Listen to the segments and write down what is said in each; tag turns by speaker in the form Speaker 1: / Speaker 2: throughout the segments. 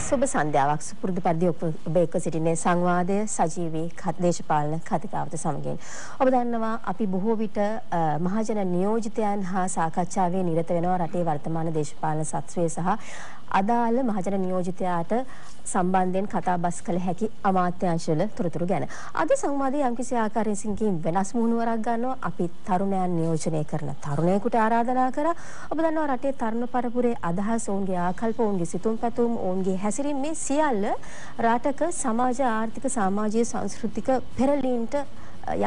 Speaker 1: සුබ සන්ධ්‍යාවක් සුපුරුදු පරිදි ඔබ එක්ක සිටින්නේ සංවාදය සජීවී දේශපාලන කතිකාවත සමගින්. ඔබ දන්නවා අපි බොහෝ විට මහජන නියෝජිතයන් හා සාකච්ඡාවේ නිරත වෙනවා රටේ වර්තමාන දේශපාලන සත්වයේ සහ අදාළ මහජන නියෝජිතයාට සම්බන්ධයෙන් කතාබස් කළ හැකි අමාත්‍යාංශවල තොරතුරු ගැන. අද සංවාදයේ යම්කිසි ආකාරයකින් වෙනස් මුහුණුවරක් ගන්නවා. අපි තරුණයන් නියෝජනය කරන තරුණයෙකුට ආරාධනා කරා. ඔබ දන්නවා රටේ තරුණ පරපුරේ අදහස්, ඔවුන්ගේ ආකල්ප, ඔවුන්ගේ සිතුම් පැතුම්, ඔවුන්ගේ හැසිරීම මේ සියල්ල රටක සමාජ ආර්ථික සමාජීය සංස්කෘතික පෙරලීමට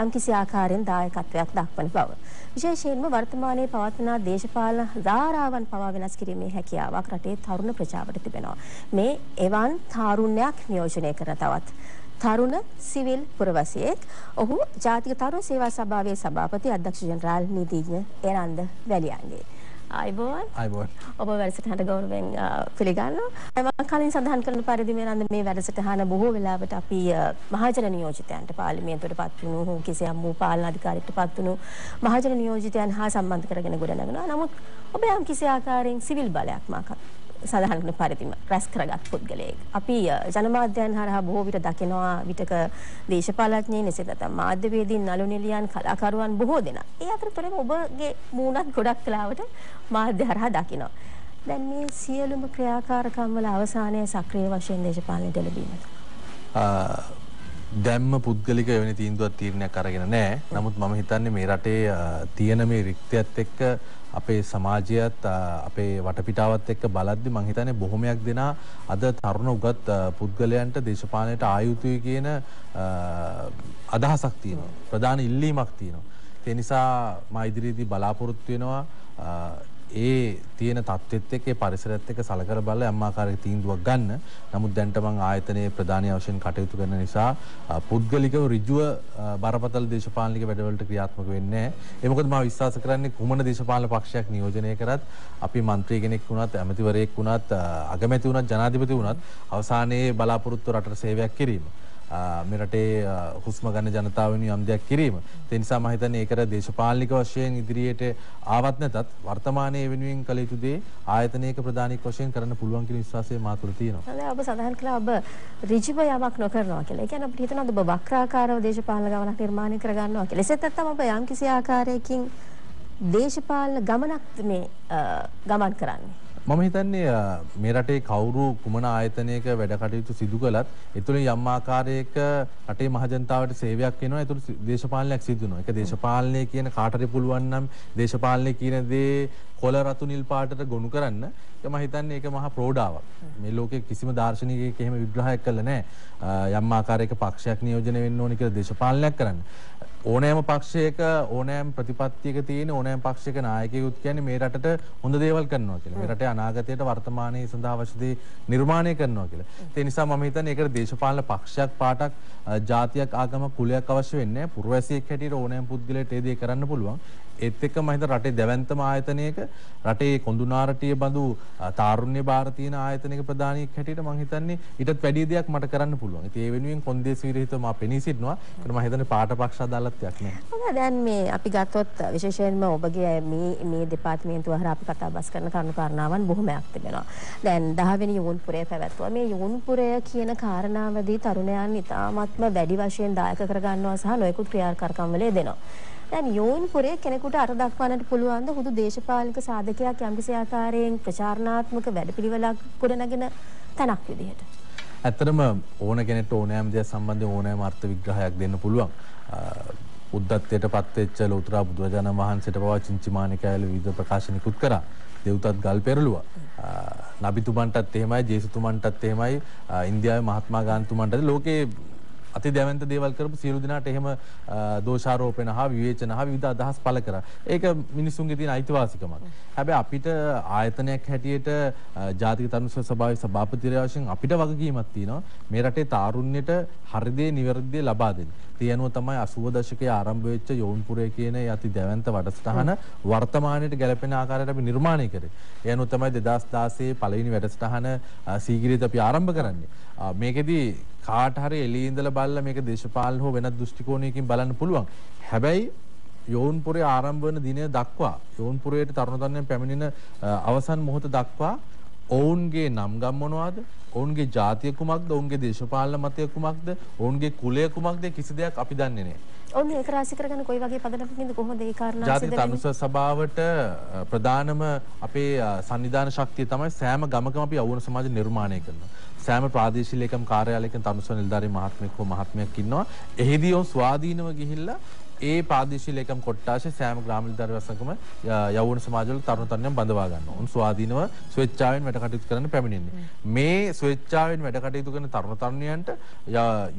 Speaker 1: යම්කිසි ආකාරයෙන් දායකත්වයක් දක්වන බව. විශේෂයෙන්ම වර්තමානයේ පවත්වන දේශපාලන ධාරාවන් පවා වෙනස් කිරීමේ හැකියාවක් රටේ තරුණ ප්‍රජාවට තිබෙනවා. මේ එවන් තාරුණ්‍යයක් නියෝජනය කරන තවත් තරුණ සිවිල් පුරවැසියෙක්. ඔහු ජාතික තරුණ සේවා සභාවේ සභාපති අධ්‍යක්ෂ ජෙනරාල් නීතිඥ එනන්ද වැලියන්ගේ. අයිබෝන්. ඔබ වැඩසටහනට ගෞරවයෙන් පිළිගන්නවා. මම කලින් සඳහන් කරන පරිදි මේ වැඩසටහන බොහෝ වෙලාවට අපි මහජන නියෝජිතයන්ට පාර්ලිමේන්තුවට පත් වුණු කිසියම් වූ පාලන අධිකාරියට පත් වුණු මහජන නියෝජිතයන් හා සම්බන්ධ කරගෙන ගොඩනගනවා. නමුත් ඔබ යම් කිසි ආකාරයෙන් සිවිල් බලයක් සඳහන් කරන පරිදිම රැස් කරගත් පුද්ගලයෙක්. අපි ජනමාධ්‍යයන් හරහා බොහෝ විට දකිනවා විටක දේශපාලඥයින් එසේ නැත්නම් මාධ්‍යවේදීන් නළු නිළියන් කලාකරුවන් බොහෝ දෙනා. ඒ අතරතුරම ඔබගේ මූණත් ගොඩක් කලාවට මාධ්‍ය හරහා දකිනවා. දැන් මේ සියලුම ක්‍රියාකාරකම් වල අවසානයේ සක්‍රීය වශයෙන් දේශපාලනයට එළඹීමද?
Speaker 2: දැම්ම පුද්ගලික වෙන තීන්දුවක් තීරණයක් අරගෙන නැහැ. නමුත් මම හිතන්නේ මේ රටේ තියෙන මේ රික්තයත් එක්ක අපේ සමාජයත් අපේ වටපිටාවත් එක්ක බලද්දි මම හිතන්නේ බොහොමයක් දෙනා අද තරුණ උගත් පුද්ගලයන්ට දේශපාලනයට ආයුතුයි කියන අදහසක් තියෙනවා. ප්‍රධාන ඉල්ලීමක් තියෙනවා. ඒ නිසා මා ඉදිරියේදී බලාපොරොත්තු වෙනවා ඒ තියෙන තත්ත්වෙත් එක්ක ඒ පරිසරයත් එක්ක සලකලා බලලා යම් ආකාරයක තීන්දුවක් ගන්න. නමුත් දැන්ට මම ආයතනයේ ප්‍රධානී වශයෙන් කටයුතු කරන නිසා පුද්ගලිකව ඍජුව බරපතල දේශපාලනික වැඩවලට ක්‍රියාත්මක වෙන්නේ නැහැ. ඒ මොකද මම විශ්වාස කරන්නේ කුමන දේශපාලන පක්ෂයක් නියෝජනය කරත් අපි മന്ത്രി කෙනෙක් වුණත්, ඇමතිවරයෙක් වුණත්, අගමැති වුණත්, ජනාධිපති වුණත් අවසානයේ බලාපොරොත්තු රටට සේවයක් කිරීම. මේ රටේ හුස්ම ගන්න ජනතාව වෙනුවෙන් යම් දෙයක් කිරීම. ඒ නිසා මම හිතන්නේ ඒකට දේශපාලනික වශයෙන් ඉදිරියට ආවත් නැතත් වර්තමානයේ වෙනුවෙන් කළ යුතු දේ ආයතනයක ප්‍රධානීක වශයෙන් කරන්න පුළුවන් කියන විශ්වාසය මා තුළ තියෙනවා.
Speaker 1: හරි ඔබ සඳහන් කළා ඔබ ඍජුව යමක් නොකරනවා කියලා. ඒ කියන්නේ අපිට හිතනවා ඔබ වක්‍රාකාරව දේශපාලන ගමනක් නිර්මාණය කර ගන්නවා කියලා. එසේත් නැත්නම් ඔබ යම් කිසි ආකාරයකින් දේශපාලන ගමනක් මේ ගමන් කරන්නේ.
Speaker 2: මම හිතන්නේ මේ රටේ කවුරු කුමන ආයතනයක වැඩ කටයුතු සිදු කළත් ඒ තුළින් යම් ආකාරයක රටේ මහජනතාවට සේවයක් වෙනවා. ඒ තුළ දේශපාලනයක් සිදු වෙනවා. ඒක දේශපාලනය කියන කාටරි පුළුවන් නම් දේශපාලනය කියන දේ කොළ රතු නිල් පාටට ගොනු කරන්න මම හිතන්නේ ඒක මහා ප්‍රෝඩාවක්. මේ ලෝකේ කිසිම දාර්ශනිකයෙක් එහෙම විග්‍රහයක් කළා නැහැ. යම් ආකාරයක පක්ෂයක් නියෝජනය වෙන්න ඕනි කියලා දේශපාලනයක් කරන්න. ඕනෑම පක්ෂයක ඕනෑම ප්‍රතිපත්තියක තියෙන ඕනෑම පක්ෂයක නායකයෙකුත් කියන්නේ මේ රටට හොඳ දේවල් කරනවා කියලා. මේ රටේ අනාගතයට වර්තමානයේ සඳහා අවශ්‍ය දේ නිර්මාණය කරනවා කියලා. ඒ නිසා මම හිතන්නේ ඒකට දේශපාලන පක්ෂයක් පාටක් ජාතියක් ආගමක් කුලයක් අවශ්‍ය වෙන්නේ නැහැ. පුරවැසියෙක් හැටියට ඕනෑම පුද්ගලයෙක් ඒ දේ කරන්න පුළුවන්. ඒත් එක්ක මම හිතන රටේ දැවැන්තම ආයතනයක රටේ කොඳුනාරටිය බඳු තාරුණ්‍ය භාර තියෙන ආයතනයක ප්‍රධානියෙක් හැටියට මම හිතන්නේ ඊටත් වැඩි දෙයක් මට කරන්න පුළුවන්. ඉතින් ඒ වෙනුවෙන් කොන්දේසි විරහිතව මම පෙනී සිටිනවා. ඒකට මම හිතන්නේ පාට පක්ෂ අදාළත්වයක් නැහැ.
Speaker 1: ඔබ දැන් මේ අපි ගත්තොත් විශේෂයෙන්ම ඔබගේ මේ දෙපාර්තමේන්තුව හරහා අපි කතා බස් කරන කරුණු කාරණාවන් බොහොමයක් තිබෙනවා. දැන් 10 වෙනි යෝන්පුරය පැවැත්වුවා. මේ යෝන්පුරය කියන කාරණාවදී තරුණයන් ඉතාමත්ම වැඩි වශයෙන් දායක කර ගන්නවා සහ නොයෙකුත් ක්‍රියාකාරකම් වල යෙදෙනවා. දැන් යෝන්පුරේ කෙනෙකුට අර දක්වන්නට පුළුවන් ද හුදු දේශපාලනික සාධකයක් යම්කිසි ආකාරයෙන් ප්‍රචාරණාත්මක වැඩපිළිවෙලක් ගොඩනගෙන තැනක් විදිහට.
Speaker 2: ඇත්තටම ඕන කෙනෙක්ට ඕනෑම දෙයක් සම්බන්ධයෙන් ඕනෑම අර්ථ විග්‍රහයක් දෙන්න පුළුවන්. බුද්ධත්වයට පත් වෙච්ච ලෝතර බුදුරජාණන් වහන්සේට පවා චින්චිමානිකයල විවිධ ප්‍රකාශ නිකුත් කරා. දෙව්තත් ගල් පෙරළුවා. නබිතුමන්ටත් එහෙමයි, ජේසුතුමන්ටත් එහෙමයි, ඉන්දියාවේ මහත්මා ගාන්ධිතුමන්ටත් ලෝකේ අති දැවැන්ත දේවල් කරපු සියලු දෙනාට එහෙම දෝෂාරෝපණ හා විවේචන හා විවිධ අදහස් පළ කරා. ඒක මිනිසුන්ගේ තියෙන අයිතිවාසිකමක්. හැබැයි අපිට ආයතනයක් හැටියට ජාතික තරුණ සභාවේ සභාපතිවරයා වශයෙන් අපිට වගකීමක් තියෙනවා මේ රටේ තාරුණ්‍යයට හරි දේ නිවැරදි දේ ලබා දෙන්න. ඒ අනුව තමයි 80 දශකයේ ආරම්භ වෙච්ච යෝන්පුරය කියන අති දැවැන්ත වැඩසටහන වර්තමානයට ගැලපෙන ආකාරයට අපි නිර්මාණය කරේ. ඒ අනුව තමයි 2016 පළවෙනි වැඩසටහන සීගිරියේදී අපි ආරම්භ කරන්නේ. මේකෙදී කාට හරි එළියේ ඉඳලා බලලා මේක දේශපාලන හෝ වෙනත් දෘෂ්ටි කෝණයකින් බලන්න පුළුවන්. හැබැයි යෝන්පුරේ ආරම්භ වන දිනය දක්වා යෝන්පුරයට තරුණ තරුණයන් පැමිණෙන අවසන් මොහොත දක්වා ඔවුන්ගේ නම් ගම් මොනවාද? ඔවුන්ගේ ජාතිය කුමක්ද, ඔවුන්ගේ දේශපාලන මතය කුමක්ද, ඔවුන්ගේ කුලය කුමක්ද කිසි දෙයක් අපි දන්නේ නැහැ.
Speaker 1: ඔන්න ඒක රාශී කරගන්න කොයි වගේ පදනමකින්ද කොහොමද ඒ කාරණා
Speaker 2: ජාතික තනුස්ස සභාවට ප්‍රධානම අපේ සංවිධාන ශක්තිය තමයි සෑම ගමකම අපි යෞවන සමාජ නිර්මාණය කරනවා. සෑම ප්‍රාදේශීය ලේකම් කාර්යාලයකින් තනුස්ස නිලධාරී මහත්මයෙක් හෝ මහත්මියක් ඉන්නවා. එහිදී ඔවුන් ස්වාධීනව ගිහිල්ලා ඒ ප්‍රාදේශීය ලේකම් කොට්ටාශයේ සෑම ග්‍රාම නිලධාරී වසඟකම යෞවන සමාජවල තරුණ තරුණියන් බඳවා ගන්නවා. උන් ස්වාධීනව ස්වේච්ඡාවෙන් වැඩ කටයුතු කරන්න පැමිණෙන්නේ. මේ ස්වේච්ඡාවෙන් වැඩ කටයුතු කරන තරුණ තරුණියන්ට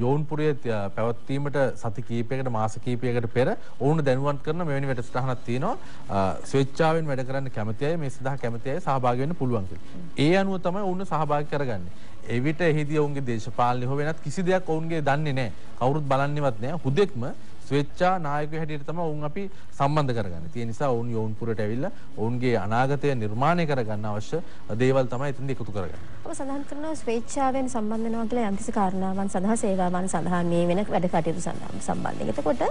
Speaker 2: යෝන්පුරයේ පැවැත්වීමට සති කිහිපයකට මාස කිහිපයකට පෙර ඔවුන් දැනුවත් කරන මෙවැනි වැඩසටහනක් තියෙනවා. ස්වේච්ඡාවෙන් වැඩ කරන්න කැමති අය මේ සඳහා කැමති අය සහභාගී වෙන්න පුළුවන් කියලා. ඒ අනුව තමයි ඔවුන් සහභාගී කරගන්නේ. එවිට එහිදී ඔවුන්ගේ දේශපාලනය හෝ වෙනත් කිසි දෙයක් ඔවුන්ගේ දන්නේ නැහැ. කවුරුත් බලන්නේවත් නැහැ. හුදෙක්ම ස්වේච්ඡා නායකයෝ හැටියට තමයි ඔවුන් අපි සම්බන්ධ කරගන්නේ. ඒ නිසා ඔවුන් යෝන්පුරට ඇවිල්ලා ඔවුන්ගේ අනාගතය නිර්මාණය කරගන්න අවශ්‍ය දේවල් තමයි එතනදී එකතු කරගන්නේ.
Speaker 1: ඔබ සඳහන් කරනවා ස්වේච්ඡාවෙන් සම්බන්ධ වෙනවා කියලා යම්කිසි කාරණාවන් සඳහා සේවාවන් සඳහා මේ වෙන වැඩ කටයුතු සම්බන්ධයෙන්. එතකොට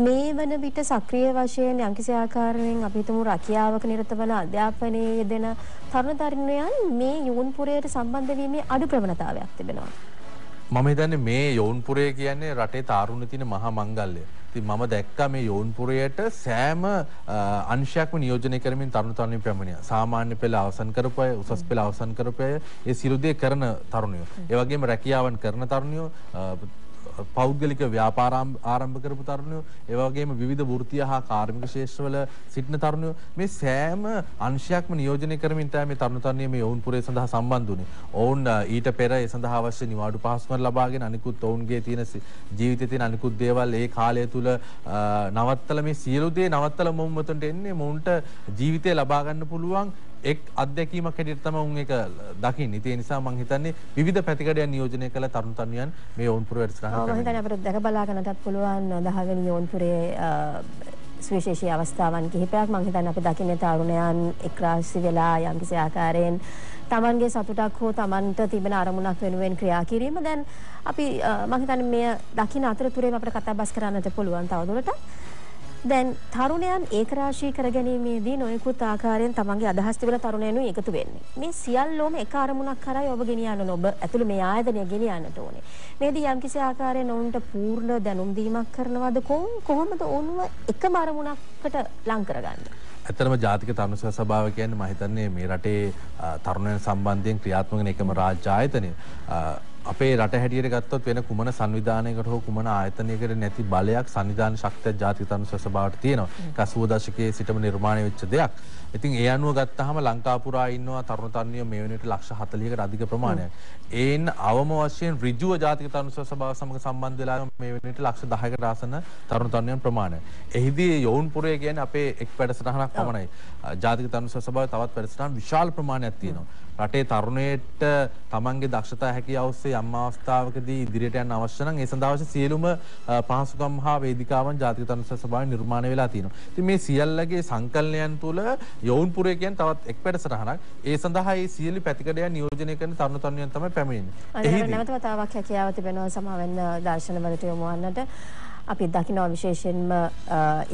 Speaker 1: මේ වන විට සක්‍රීය වශයෙන් යම්කිසි ආකාරයෙන් අපි හිතමු රැකියාවක නිරත වන අධ්‍යාපනයේ යෙදෙන තරුණ තරුණියන් මේ යෝන්පුරයට සම්බන්ධ වීමේ අඩු ප්‍රවණතාවයක් තිබෙනවා.
Speaker 2: මම හිතන්නේ මේ යෝන්පුරය කියන්නේ රටේ තාරුණ්‍ය තියෙන මහා මංගල්‍යය. ඉතින් මම දැක්කා මේ යෝන්පුරයට සෑම අංශයක්ම නියෝජනය කරමින් තරුණ තරුණියන් පැමිණියා. සාමාන්‍ය පෙළ අවසන් කරපු අය, උසස් පෙළ අවසන් කරපු අය, ඒ සියලු දේ කරන තරුණියෝ. ඒ වගේම රැකියාවන් කරන තරුණියෝ, පෞද්ගලික ව්‍යාපාර ආරම්භ කරපු තරුණියෝ, ඒ වගේම විවිධ වෘත්තීය හා කාර්මික ක්ෂේත්‍රවල සිටින තරුණියෝ, මේ සෑම අංශයක්ම නියෝජනය කරමින් තමයි මේ තරුණ තරුණියෝ මේ යෝන්පුරය සඳහා සම්බන්ධ වුණේ. ඔවුන් ඊට පෙර ඒ සඳහා අවශ්‍ය නිවාඩු පහසුකම් ලබාගෙන අනිකුත් ඔවුන්ගේ තියෙන ජීවිතයේ තියෙන අනිකුත් දේවල් ඒ කාලය තුල නවත්තලා මේ සියලු දේ නවත්තලා මොහොතට එන්නේ මොවුන්ට ජීවිතය ලබා ගන්න පුළුවන් එක් අත්දැකීමක් හැටියට තමයි උන් ඒක දකින්නේ. ඒ නිසා මම හිතන්නේ විවිධ පැතිකඩයන් නියෝජනය කළ තරුණ තරුණියන් මේ යෝන්පුර වැඩසටහනට
Speaker 1: මම හිතන්නේ අපිට දැක බලා ගන්නටත් පුළුවන් 10 වෙනි යෝන්පුරේ සුවිශේෂී අවස්ථාවන් කිහිපයක්. මම හිතන්නේ අපි දකින්නේ තරුණයන් එක්රාශී වෙලා යම්කිසි ආකාරයෙන් තමන්ගේ සතුටක් හෝ තමන්ට තිබෙන අරමුණක් වෙනුවෙන් ක්‍රියා කිරීම. දැන් අපි මම හිතන්නේ මේ දකින්න අතරතුරේම අපිට කතා බස් කරන්නට පුළුවන් තවදුරටත්. දැන් තරුණයන් ඒකරාශී කරගැනීමේදී නොයෙකුත් ආකාරයෙන් තමන්ගේ අදහස් තිබෙන තරුණයන්ු එකතු වෙන්නේ. මේ සියල්ලෝම එක අරමුණක් කරයි ඔබ ගෙනියන්න ඕන. ඔබ ඇතුළේ මේ ආයතනය ගෙනියන්නට ඕනේ. මේදී යම්කිසි ආකාරයෙන් ඔවුන්ට පූර්ණ දැනුම් දීමක් කරනවද කොහොමද ඔවුන්ව එකම අරමුණකට ලං කරගන්නේ?
Speaker 2: ඇත්තටම ජාතික තරුණ සභාව කියන්නේ මම හිතන්නේ මේ රටේ තරුණයන් සම්බන්ධයෙන් ක්‍රියාත්මක වෙන එකම රාජ්‍ය ආයතනය. අපේ රට හැටියට ගත්තොත් වෙන කුමන සංවිධානයකට හෝ කුමන ආයතනයකට නැති බලයක් සංවිධාන ශක්තියක් ජාතික තරුණ සභාවට තියෙනවා. ඒක 80 දශකයේ සිටම නිර්මාණය වෙච්ච දෙයක්. ඉතින් ඒ අනුව ගත්තාම ලංකාව පුරා ඉන්නවා තරුණ තරුණියෝ මේ වෙනකොට ලක්ෂ 40කට අධික ප්‍රමාණයක්. ඒන් අවම වශයෙන් ඍජුව ජාතික තරුණ සභාව සමග සම්බන්ධ වෙලා මේ වෙනකොට ලක්ෂ 10කට ආසන්න තරුණ තරුණියන් ප්‍රමාණය. එහිදී යෝන්පුරය කියන්නේ අපේ එක් වැඩසටහනක් පමණයි. ජාතික තරුණ සභාවේ තවත් වැඩසටහන් විශාල ප්‍රමාණයක් තියෙනවා. රටේ තරුණයට තමන්ගේ දක්ෂතා හැකියාව ඔස්සේ යම් අවස්ථාවකදී ඉදිරියට යන්න අවශ්‍ය නම් ඒ සඳහා අවශ්‍ය සියලුම පහසුකම් හා වේදිකාවන් ජාතික තරුණ සභාවෙන් නිර්මාණය වෙලා තියෙනවා. ඉතින් මේ සියල්ලගේ සංකලනයන් තුළ යෝන්පුරය කියන්නේ තවත් එක් වැඩසටහනක්. ඒ සඳහා මේ සියලු පැතිකඩයන් නියෝජනය කරන තරුණ තරුණියන් තමයි පැමිණෙන්නේ.
Speaker 1: එහිදී නැවත වතාවක් හැකියාව තිබෙනවා සමාවෙන්න දර්ශනවලට යොමු වන්නට. අපි දකිනවා විශේෂයෙන්ම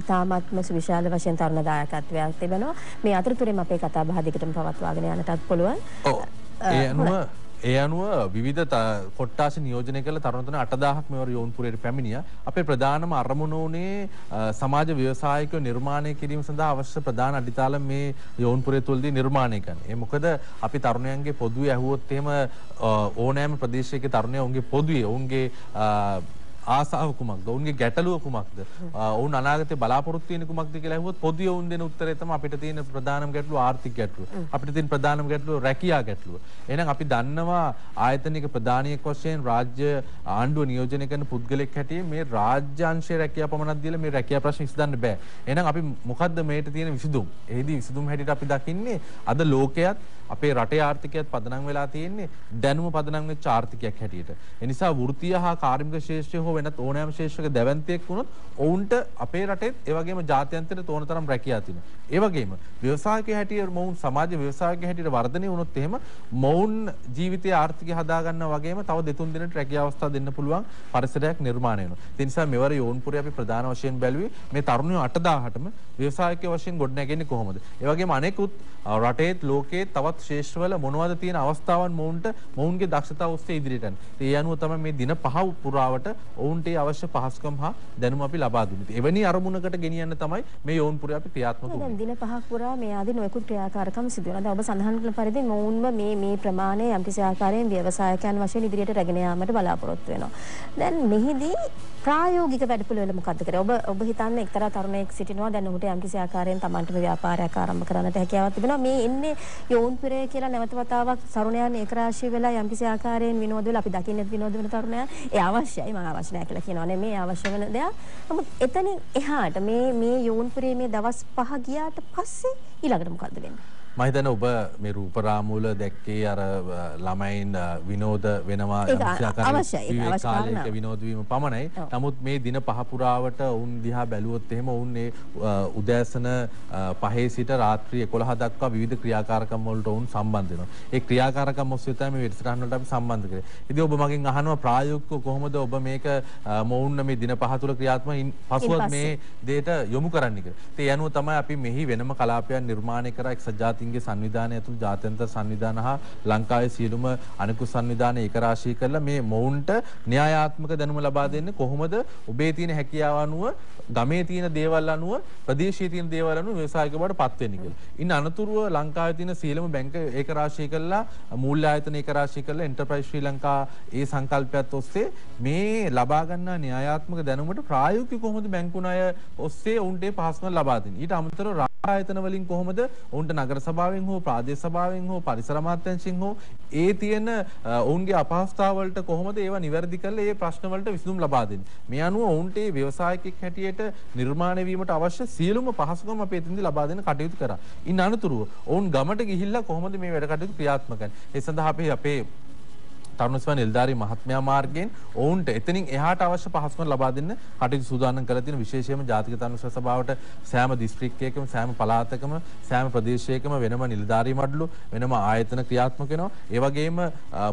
Speaker 1: ඉතාමත්ම සුවිශාල වශයෙන් තරුණ දායකත්වයක් තිබෙනවා. මේ අතරතුරේම අපේ කතා බහ දිගටම පවත්වාගෙන යන්නටත් පුළුවන්.
Speaker 2: ඒ අනුව විවිධ කොට්ටාශ නියෝජනය කළ තරුණ තරුණ 8000ක් මෙවර යෝන්පුරයට පැමිණියා. අපේ ප්‍රධානම අරමුණ උනේ සමාජ ව්‍යවසායිකව නිර්මාණය කිරීම සඳහා අවශ්‍ය ප්‍රධාන අඩිතාල මේ යෝන්පුරය තුළදී නිර්මාණය කරනවා. ඒ මොකද අපි තරුණයන්ගේ පොදුවේ ඇහුවොත් එහෙම ඕනෑම ප්‍රදේශයක තරුණයෝ උන්ගේ පොදුවේ උන්ගේ ආසාව කුමක්ද? ඔවුන්ගේ ගැටලුව කුමක්ද? ඔවුන් අනාගතේ බලාපොරොත්තු වෙන්නේ කුමක්ද කියලා අහුවොත් පොදුවේ ඔවුන් දෙන උත්තරය තමයි අපිට තියෙන ප්‍රධානම ගැටලුව ආර්ථික ගැටලුව. අපිට තියෙන ප්‍රධානම ගැටලුව රැකියා ගැටලුව. එහෙනම් අපි දන්නවා ආයතනික ප්‍රධානියෙක් වශයෙන් රාජ්‍ය ආණ්ඩුව නියෝජනය කරන පුද්ගලෙක් හැටියේ මේ රාජ්‍ය අංශයේ රැකියා පමණක් දීලා මේ රැකියා ප්‍රශ්න විසඳන්න බෑ. එහෙනම් අපි මොකද්ද මේට තියෙන විසඳුම්? එහිදී විසඳුම් හැටියට අපි දකින්නේ අද ලෝකයේත් අපේ රටේ ආර්ථිකයත් පදනම් වෙලා තියෙන්නේ දැනුම පදනම් වෙච්ච ආර්ථිකයක් හැටියට. ඒ නිසා වෘත්තීය හා කාර්මික ශාස්ත්‍රය හෝ වෙනත් ඕනෑම ශාස්ත්‍රයක දැවැන්තයෙක් වුණොත් ඔවුන්ට අපේ රටේත් ඒ වගේම ජාත්‍යන්තරයට ඕන තරම් රැකියා තියෙනවා. ඒ වගේම ව්‍යවසායකයෙක් හැටියට මොවුන් සමාජ ව්‍යවසායකයෙක් හැටියට වර්ධනය වුණොත් එහෙම මොවුන් ජීවිතයේ ආර්ථිකය හදා ගන්නවා වගේම තව දෙතුන් දිනකට රැකියා අවස්ථා දෙන්න පුළුවන් පරිසරයක් නිර්මාණය වෙනවා. ඒ නිසා මෙවර යෝන්පුරේ අපි ප්‍රධාන වශයෙන් බැලුවේ මේ තරුණයෝ 8000ටම ව්‍යවසායකයෙක් වශයෙන් ගොඩනැගෙන්නේ කොහොමද? ඒ වගේම අනෙකුත් රටේත් ලෝකේත් තවත් තවත් ශේෂ්ත්‍රවල මොනවද තියෙන අවස්ථාවන් මොවුන්ගේ දක්ෂතාව ඔස්සේ ඉදිරියට යන. ඒ අනුව තමයි මේ දින 5 පුරාවට ඔවුන්ට අවශ්‍ය පහසුකම් හා දැනුම අපි ලබා දුන්නේ. එවැනි අරමුණකට ගෙනියන්න තමයි මේ යෝන්පුරේ අපි ක්‍රියාත්මක වුනේ.
Speaker 1: දැන් දින 5ක් පුරා මේ ආදී නොයෙකුත් ක්‍රියාකාරකම් සිදු වෙනවා. දැන් ඔබ සඳහන් කළ පරිදි මොවුන්ම මේ ප්‍රමාණය යම්කිසි ආකාරයෙන් ව්‍යවසායකයන් වශයෙන් ඉදිරියට රැගෙන යාමට බලාපොරොත්තු වෙනවා. දැන් මෙහිදී ප්‍රායෝගික වැඩපිළිවෙල මොකක්ද කරේ? ඔබ හිතන්නේ එක්තරා තරුණයෙක් සිටිනවා දැන් ඔහුට යම්කිසි ආකාරයෙන් Tamanටම ව්‍යාපාරයක් ආරම්භ කරන්නට හැකියාවක් තිබෙනවා. මේ එන්නේ යෝන්පුරේ කියලා නැවත වතාවක් තරුණයන් ඒකරාශී වෙලා යම්කිසි ආකාරයෙන් විනෝද වෙලා අපි දකින්නේ විනෝද වෙන තරුණයන් ඒ අවශ්‍යයි. මම අවශ්‍ය නැහැ කියලා කියනවා නේ. මේ අවශ්‍ය වෙන දෙයක්. නමුත් එතනින් එහාට මේ යෝන්පුරේ මේ දවස් 5 ගියාට පස්සේ ඊළඟට මොකද්ද වෙන්නේ?
Speaker 2: මම හිතන්නේ ඔබ මේ රූපරාමුවල දැක්කේ අර ළමයින් විනෝද වෙනවා කාලයක විනෝද වීම පමණයි. නමුත් මේ දින 5 පුරාවට ඔවුන් දිහා බැලුවොත් එහෙම ඔවුන් මේ උදෑසන 5 සිට රාත්‍රී 11 දක්වා විවිධ ක්‍රියාකාරකම් වලට ඔවුන් සම්බන්ධ වෙනවා. ඒ ක්‍රියාකාරකම් ඔස්සේ තමයි මේ වැඩසටහන වලට අපි සම්බන්ධ කරේ. ඉතින් ඔබ මගෙන් අහනවා ප්‍රායෝගිකව කොහොමද ඔබ මේක මොවුන් මේ දින 5 තුල ක්‍රියාත්මක පසුවත් මේ දෙයට යොමු කරන්නේ කියලා. ඒ අනුව තමයි අපි මෙහි වෙනම කලාපයක් නිර්මාණය කරා එක්සත් ජාතීන්ගේ සංවිධානය ඇතුළු ජාත්‍යන්තර සංවිධාන හා ලංකාවේ සියලුම අනිකුත් සංවිධාන ඒකරාශී කරලා මේ මොවුන්ට න්‍යායාත්මක දැනුම ලබා දෙන්නේ කොහොමද ඔබේ තියෙන හැකියාව අනුව ගමේ තියෙන දේවල් අනුව ප්‍රදේශයේ තියෙන දේවල් අනුව ව්‍යවසායක බවට පත් වෙන්නේ කියලා. ඉන්න අනතුරුව ලංකාවේ තියෙන සියලුම බැංක ඒකරාශී කරලා මූල්‍ය ආයතන ඒකරාශී කරලා එන්ටර්ප්‍රයිස් ශ්‍රී ලංකා ඒ සංකල්පයත් ඔස්සේ මේ ලබා ගන්නා න්‍යායාත්මක දැනුමට ප්‍රායෝගිකව කොහොමද බැංකු ණය ඔස්සේ උන්ට පහසුකම් ලබා දෙන්නේ. ඊට අමතරව ආයතන වලින් කොහොමද උන්ට නගර සභාවෙන් හෝ ප්‍රාදේශ සභාවෙන් හෝ පරිසර අමාත්‍යාංශයෙන් හෝ ඒ තියෙන ඔවුන්ගේ අපහසුතාව වලට කොහොමද ඒවා නිවැරදි කරලා ඒ ප්‍රශ්න වලට විසඳුම් ලබා දෙන්නේ. මේ අනුව ඔවුන්ට ඒ ව්‍යවසායකෙක් හැටියට නිර්මාණය වීමට අවශ්‍ය සියලුම පහසුකම් අපි එතනදී ලබා දෙන්න කටයුතු කරා. ඉන් අනතුරුව ඔවුන් ගමට ගිහිල්ලා කොහොමද මේ වැඩ කටයුතු ක්‍රියාත්මක කරන්නේ. ඒ සඳහා අපි අපේ තරුණ ස්වයං නිලධාරී මහත්මයා මාර්ගයෙන් ඔවුන්ට එතනින් එහාට අවශ්‍ය පහසුකම් ලබා දෙන්න කටයුතු සූදානම් කරලා තියෙන විශේෂයෙන්ම ජාතික තරුණ ස්වයං සභාවට සෑම දිස්ත්‍රික්කයකම සෑම පළාතකම සෑම ප්‍රදේශයකම වෙනම නිලධාරී මඩලු වෙනම ආයතන ක්‍රියාත්මක වෙනවා. ඒ වගේම